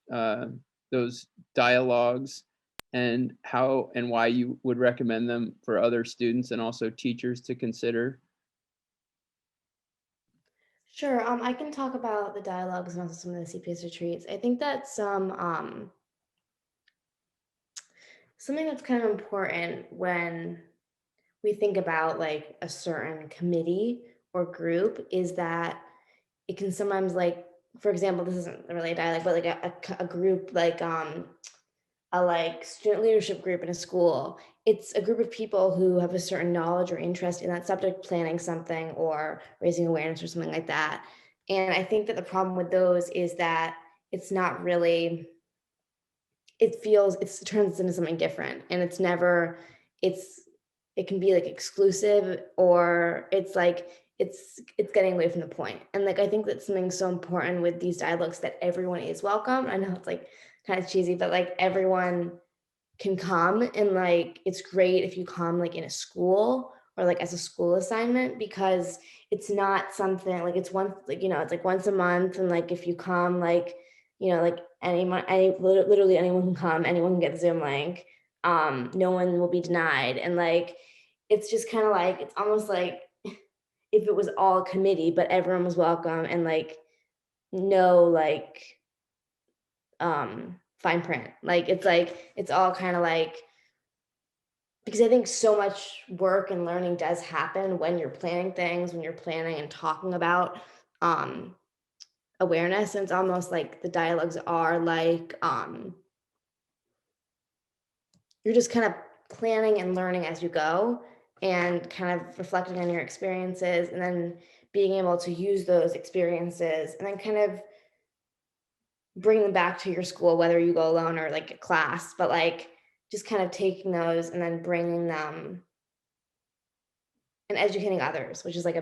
dialogues, and how and why you would recommend them for other students and also teachers to consider? Sure. I can talk about the dialogues and also some of the CPS retreats. I think that something that's kind of important when we think about like a certain committee or group is that it can sometimes, like, for example, this isn't really a dialogue, but like a group, like a like student leadership group in a school. It's a group of people who have a certain knowledge or interest in that subject, planning something or raising awareness or something like that. And I think that the problem with those is that it's not really, it turns into something different, and it's never, it can be like exclusive, or it's like, it's getting away from the point. And like, I think that something so important with these dialogues, that everyone is welcome. I know it's like kind of cheesy, but like, everyone can come, and like, it's great if you come like in a school or like as a school assignment, because it's not something like, it's once, like, it's like once a month. And like, if you come, like, like literally anyone can come, anyone can get the Zoom link. No one will be denied. And like, it's just kind of like, it's almost like if it was all a committee, but everyone was welcome, and like, no, like, fine print. Like, it's all kind of like, because I think so much work and learning does happen when you're planning things, when you're planning and talking about awareness. And it's almost like the dialogues are like, you're just kind of planning and learning as you go, and kind of reflecting on your experiences, and then being able to use those experiences and then kind of bring them back to your school, whether you go alone or like a class, but like, just kind of taking those and then bringing them and educating others, which is like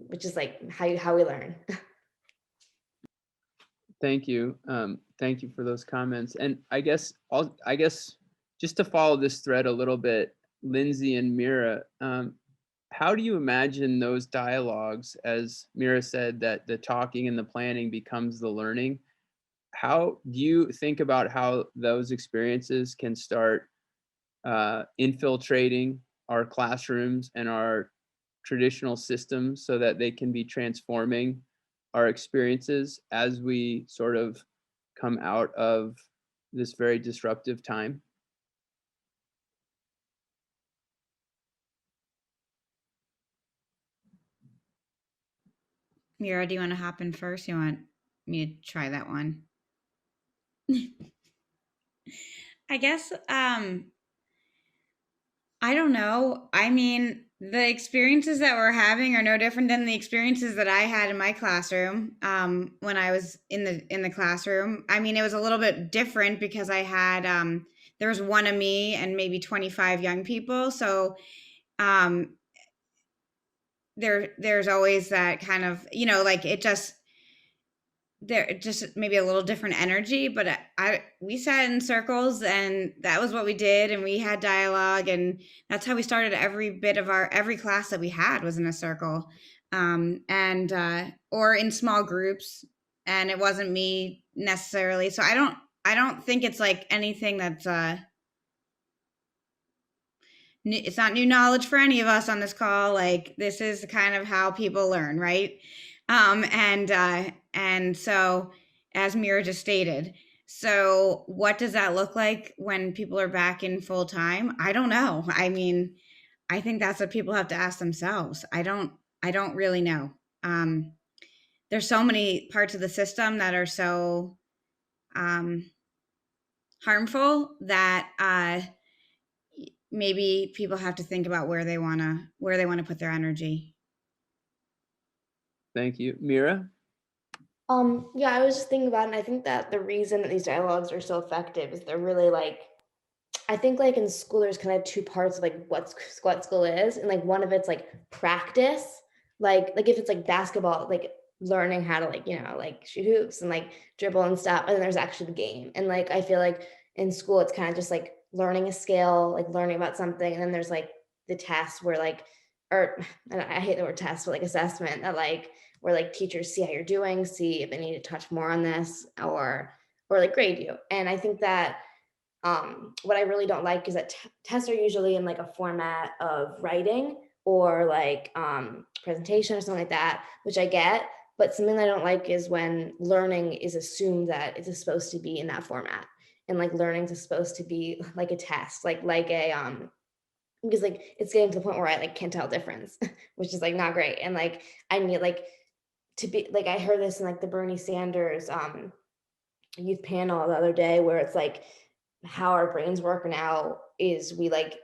which is like how we learn. Thank you. Thank you for those comments. And I guess just to follow this thread a little bit, Lindsay and Maura, how do you imagine those dialogues, as Maura said, that the talking and the planning becomes the learning? how do you think about how those experiences can start infiltrating our classrooms and our traditional systems so that they can be transforming our experiences as we sort of come out of this very disruptive time? Mira, do you want to hop in first? You want me to try that one? I guess I don't know. I mean, the experiences that we're having are no different than the experiences that I had in my classroom when I was in the classroom. I mean, it was a little bit different because I had there was one of me and maybe 25 young people. So there's always that kind of, like it just there just maybe a little different energy, but we sat in circles and that was what we did, and we had dialogue, and that's how we started every class that we had was in a circle, and or in small groups, and it wasn't me necessarily. So I don't think it's like anything that's it's not new knowledge for any of us on this call. Like, this is kind of how people learn, right? And so, as Mira just stated, so what does that look like when people are back in full time? I don't know. I mean, I think that's what people have to ask themselves. I don't really know. There's so many parts of the system that are so harmful that maybe people have to think about where they want to put their energy. Thank you. Mira? Yeah, I was just thinking about it, and I think that the reason that these dialogues are so effective is they're really like, I think like in school, there's kind of two parts of like what school is. And like one of it's like practice, like if it's like basketball, like learning how to like, like shoot hoops and like dribble and stuff. And then there's actually the game. And like, I feel like in school, it's kind of just like learning a skill, like learning about something. And then there's like the test where like, or I hate the word test, but like assessment, that like, where like teachers see how you're doing, see if they need to touch more on this or like grade you. And I think that what I really don't like is that tests are usually in like a format of writing or like presentation or something like that, which I get. But something that I don't like is when learning is assumed that it's supposed to be in that format, and like learning is supposed to be like a test, like a because like it's getting to the point where I like can't tell difference, which is like not great. And like I need like to be like, I heard this in like the Bernie Sanders youth panel the other day, where it's like how our brains work now is we like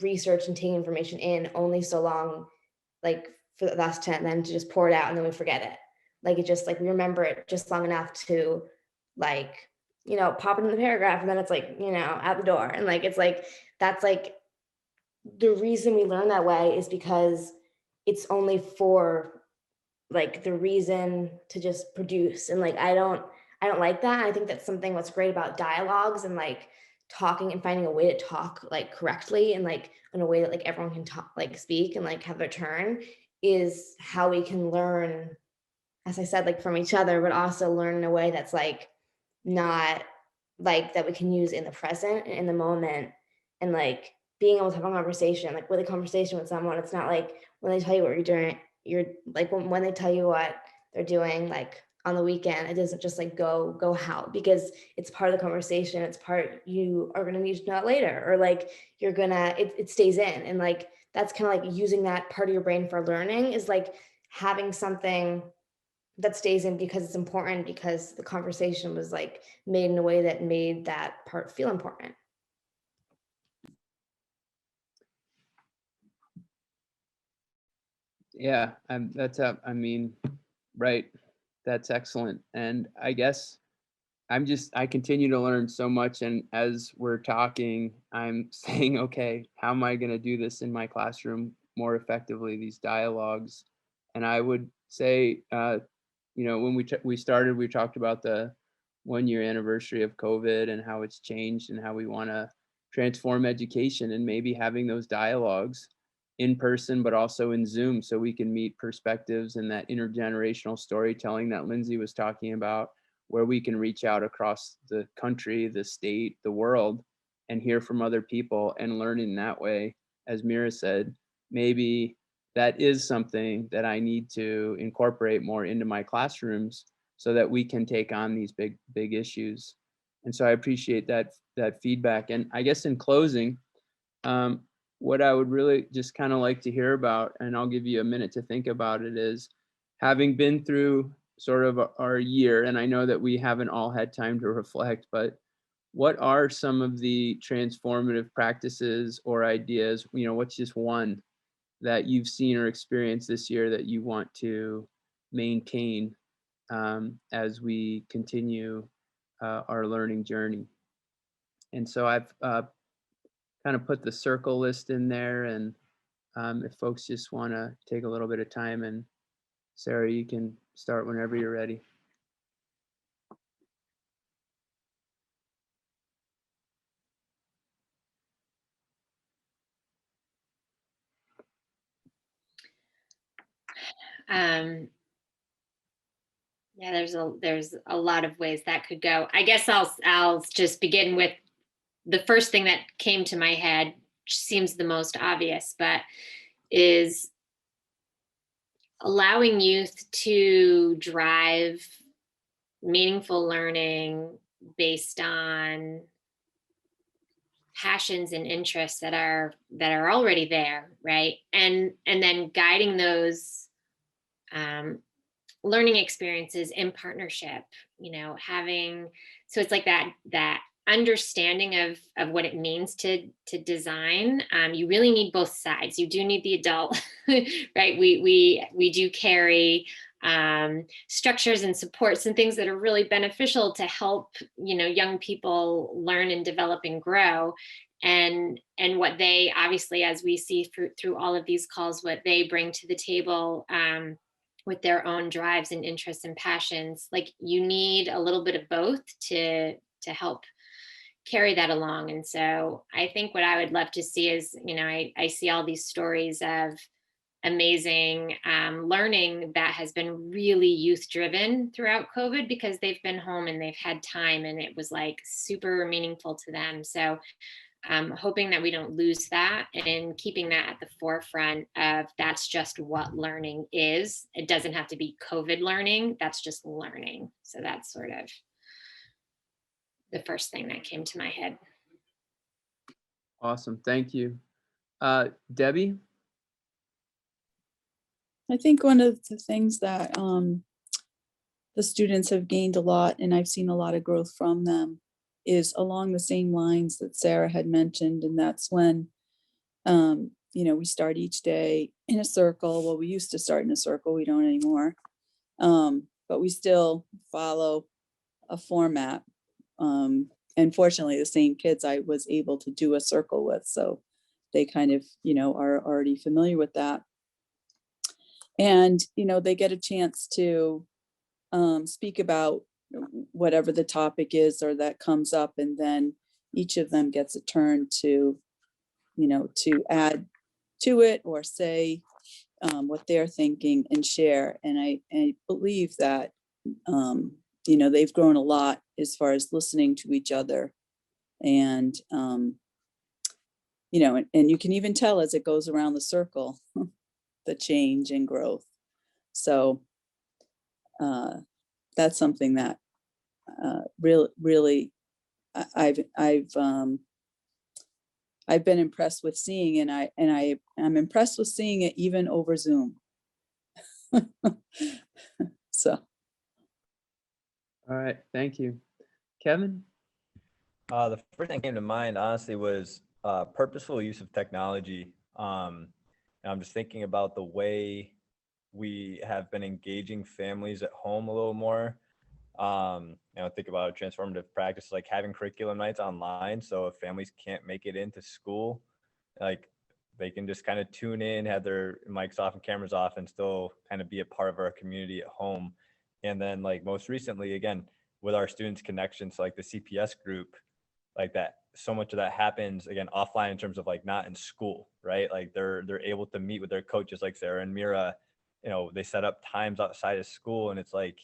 research and take information in only so long, like for us to then to just pour it out and then we forget it. Like it just like we remember it just long enough to like, pop it in the paragraph, and then it's like, out the door. And like it's like that's like the reason we learn that way is because it's only for like the reason to just produce. And like I don't like that. I think that's something what's great about dialogues and like talking and finding a way to talk like correctly and like in a way that like everyone can talk, like speak and like have their turn, is how we can learn, as I said, like from each other, but also learn in a way that's like not like that we can use in the present and in the moment. And like being able to have a conversation, like with a conversation with someone, it's not like when they tell you what you're doing, you're like when they tell you what they're doing like on the weekend, it doesn't just like go how, because it's part of the conversation. It's part you are going to need to know it later, or like you're gonna it stays in. And like that's kind of like using that part of your brain for learning, is like having something that stays in because it's important, because the conversation was like made in a way that made that part feel important. Yeah, I mean, right. That's excellent. And I guess I continue to learn so much. And as we're talking, I'm saying, okay, how am I going to do this in my classroom more effectively, these dialogues? And I would say, when we started, we talked about the 1-year anniversary of COVID and how it's changed and how we want to transform education, and maybe having those dialogues in person, but also in Zoom, so we can meet perspectives and that intergenerational storytelling that Lindsay was talking about, where we can reach out across the country, the state, the world, and hear from other people and learn in that way. As Mira said, maybe that is something that I need to incorporate more into my classrooms so that we can take on these big issues. And so I appreciate that feedback. And I guess in closing, what I would really just kind of like to hear about, and I'll give you a minute to think about it, is having been through sort of our year, and I know that we haven't all had time to reflect, but what are some of the transformative practices or ideas, what's just one that you've seen or experienced this year that you want to maintain as we continue our learning journey? And so I've kind of put the circle list in there, and if folks just want to take a little bit of time, and Sarah, you can start whenever you're ready. Yeah, there's a lot of ways that could go. I guess I'll just begin with the first thing that came to my head, which seems the most obvious, but is allowing youth to drive meaningful learning based on passions and interests that are already there, right? And then guiding those learning experiences in partnership, having, so it's like that understanding of what it means to design. You really need both sides. You do need the adult, right? We do carry structures and supports and things that are really beneficial to help, young people learn and develop and grow. And what they, obviously, as we see through all of these calls, what they bring to the table, with their own drives and interests and passions. Like, you need a little bit of both to help carry that along. And so I think what I would love to see is, I see all these stories of amazing learning that has been really youth driven throughout COVID, because they've been home and they've had time, and it was like super meaningful to them. So hoping that we don't lose that, and keeping that at the forefront of, that's just what learning is. It doesn't have to be COVID learning. That's just learning. So that's sort of the first thing that came to my head. Awesome. Thank you. Debbie? I think one of the things that the students have gained a lot, and I've seen a lot of growth from them, is along the same lines that Sarah had mentioned. And that's when, we start each day in a circle. Well, we used to start in a circle, we don't anymore. But we still follow a format. And fortunately, the same kids I was able to do a circle with. So they kind of, are already familiar with that. And, they get a chance to speak about whatever the topic is or that comes up, and then each of them gets a turn to to add to it or say what they're thinking and share. And I believe that they've grown a lot as far as listening to each other, and and you can even tell as it goes around the circle the change and growth. So that's something that really I've been impressed with seeing, and I'm impressed with seeing it even over Zoom. So. All right, thank you. Kevin? The first thing that came to mind, honestly, was purposeful use of technology. And I'm just thinking about the way we have been engaging families at home a little more. Think about transformative practices like having curriculum nights online. So if families can't make it into school, like, they can just kind of tune in, have their mics off and cameras off, and still kind of be a part of our community at home. And then, like, most recently, again, with our students' connections, like the CPS group, like that, so much of that happens again offline in terms of like not in school, right? Like they're able to meet with their coaches, like Sarah and Mira, they set up times outside of school, and it's like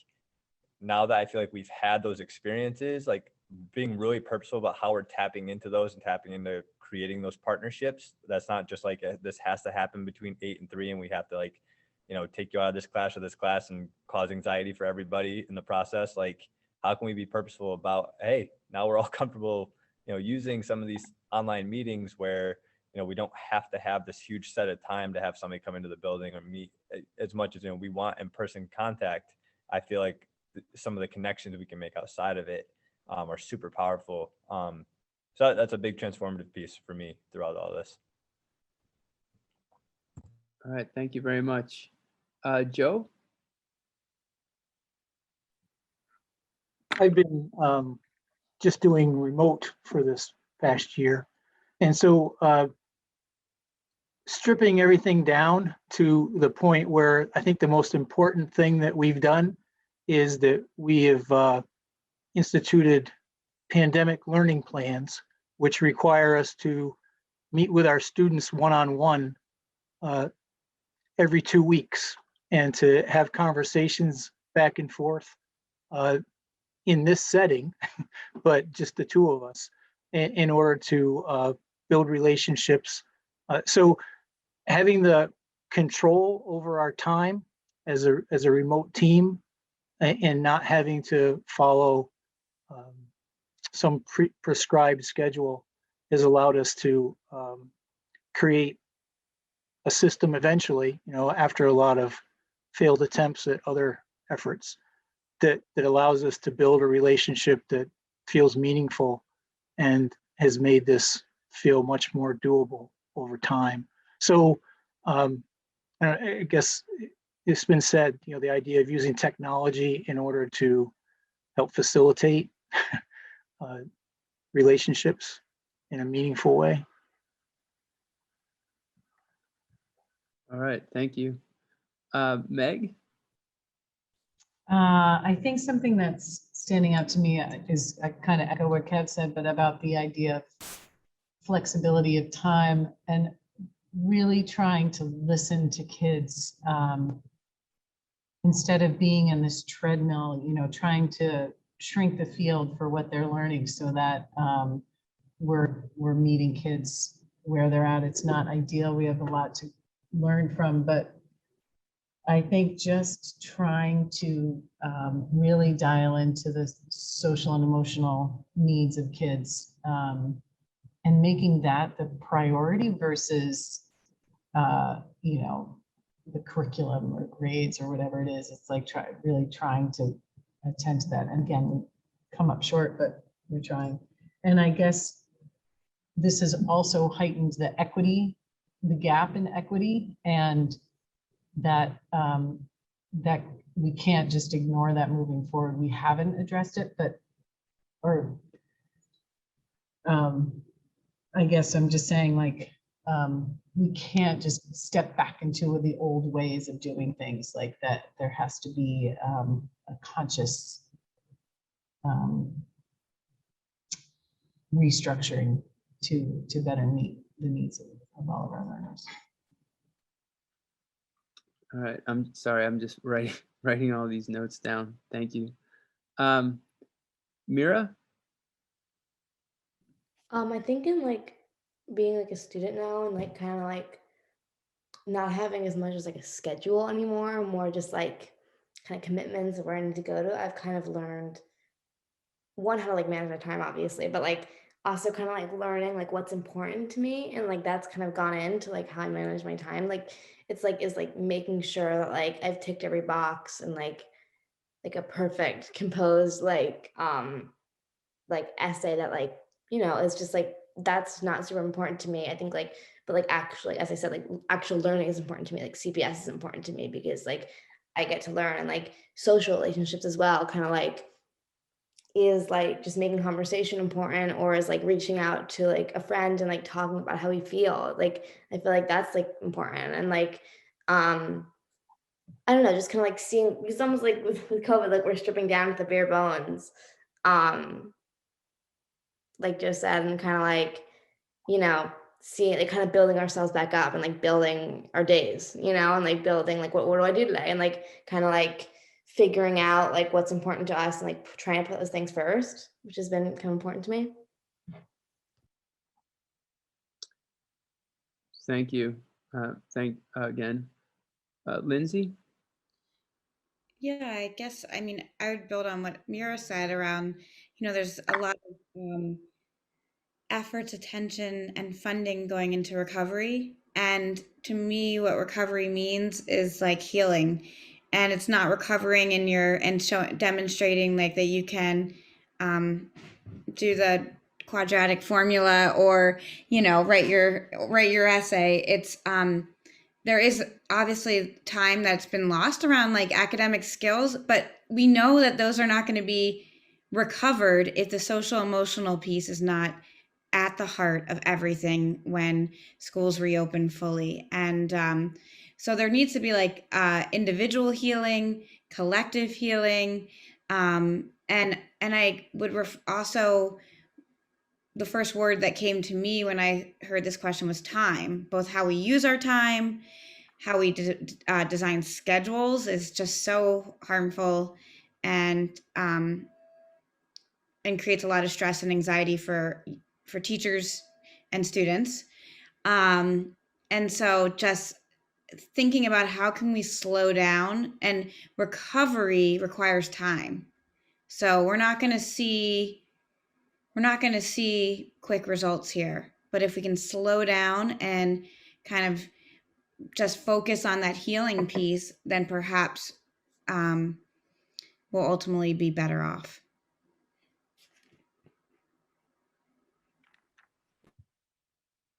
now that I feel like we've had those experiences, like being really purposeful about how we're tapping into those and tapping into creating those partnerships. That's not just like this has to happen between 8 and 3 and we have to like, you know, take you out of this class or this class and cause anxiety for everybody in the process. Like, how can we be purposeful about, hey, now we're all comfortable, you know, using some of these online meetings where, you know, we don't have to have this huge set of time to have somebody come into the building or meet. As much as, you know, we want in-person contact, I feel like some of the connections we can make outside of it are super powerful. So that's a big transformative piece for me throughout all this. All right, thank you very much. Joe? I've been just doing remote for this past year. And so stripping everything down to the point where I think the most important thing that we've done is that we have instituted pandemic learning plans, which require us to meet with our students one-on-one every 2 weeks and to have conversations back and forth in this setting, but just the two of us in order to build relationships. So having the control over our time as a remote team and not having to follow some prescribed schedule has allowed us to create a system eventually, you know, after a lot of failed attempts at other efforts, that allows us to build a relationship that feels meaningful and has made this feel much more doable over time. So I guess it's been said, you know, the idea of using technology in order to help facilitate relationships in a meaningful way. All right, thank you. Meg? I think something that's standing out to me is, I kind of echo what Kev said, but about the idea of flexibility of time and really trying to listen to kids instead of being in this treadmill, you know, trying to shrink the field for what they're learning so that we're meeting kids where they're at. It's not ideal. We have a lot to learn from, but I think just trying to really dial into the social and emotional needs of kids and making that the priority versus, you know, the curriculum or grades or whatever it is. It's like really trying to attend to that. And again, we come up short, but we're trying. And I guess this has also heightened the equity, the gap in equity, and that that we can't just ignore that moving forward. We haven't addressed it, but I guess I'm just saying, like, we can't just step back into the old ways of doing things like that. There has to be a conscious restructuring to better meet the needs of all of our learners. All right, I'm sorry, I'm just writing all these notes down. Thank you. Mira? I think in like being like a student now and like kind of like not having as much as like a schedule anymore, more just like kind of commitments of where I need to go to, I've kind of learned one, how to like manage my time, obviously, but like also kind of like learning like what's important to me. And like that's kind of gone into like how I manage my time. Like it's like is like making sure that like I've ticked every box and like a perfect composed like essay that like, you know, is just like that's not super important to me. I think like, but like actually, as I said, like actual learning is important to me. Like CPS is important to me because like I get to learn, and like social relationships as well, kind of like is like just making conversation important, or is like reaching out to like a friend and like talking about how we feel. Like I feel like that's like important. And like I don't know, just kind of like seeing, it's almost like with COVID, like we're stripping down to the bare bones, like Joe said, and kind of like, you know, seeing like kind of building ourselves back up and like building our days, you know, and like building like what do I do today, and like kind of like figuring out like what's important to us and like trying to put those things first, which has been kind of important to me. Thank you. Again. Lindsay? Yeah, I guess, I mean, I would build on what Mira said around, there's a lot of efforts, attention, and funding going into recovery. And to me, what recovery means is like healing. And it's not recovering in demonstrating like that you can do the quadratic formula or, write your essay. It's there is obviously time that's been lost around like academic skills, but we know that those are not going to be recovered if the social emotional piece is not at the heart of everything when schools reopen fully. And so there needs to be like individual healing, collective healing, and I would also, the first word that came to me when I heard this question was time. Both how we use our time, how we design schedules is just so harmful and creates a lot of stress and anxiety for teachers and students. And so just thinking about how can we slow down, and recovery requires time. So we're not going to see quick results here, but if we can slow down and kind of just focus on that healing piece, then perhaps we'll ultimately be better off.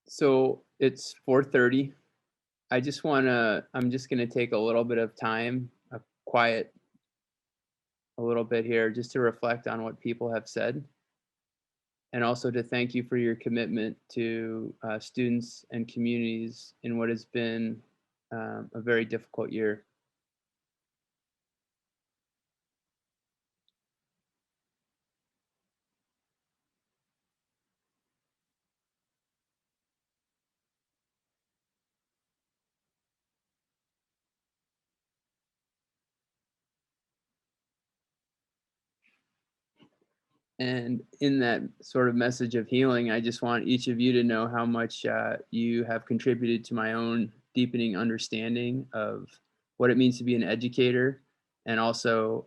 So it's 4:30. I'm just gonna take a little bit of time, quiet a little bit here, just to reflect on what people have said. And also to thank you for your commitment to students and communities in what has been a very difficult year. And in that sort of message of healing, I just want each of you to know how much you have contributed to my own deepening understanding of what it means to be an educator, and also,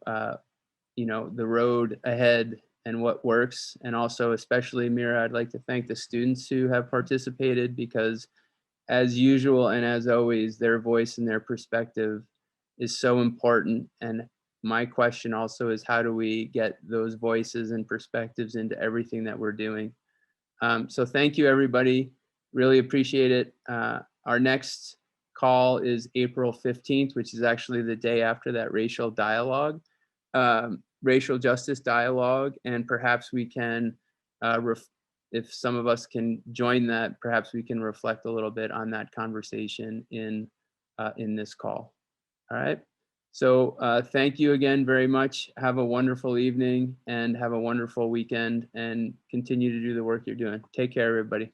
the road ahead and what works. And also, especially Mira, I'd like to thank the students who have participated, because as usual and as always, their voice and their perspective is so important. And my question also is, how do we get those voices and perspectives into everything that we're doing? So thank you, everybody. Really appreciate it. Our next call is April 15th, which is actually the day after that racial justice dialogue. And perhaps we can, if some of us can join that, perhaps we can reflect a little bit on that conversation in this call. All right. So thank you again very much. Have a wonderful evening and have a wonderful weekend, and continue to do the work you're doing. Take care, everybody.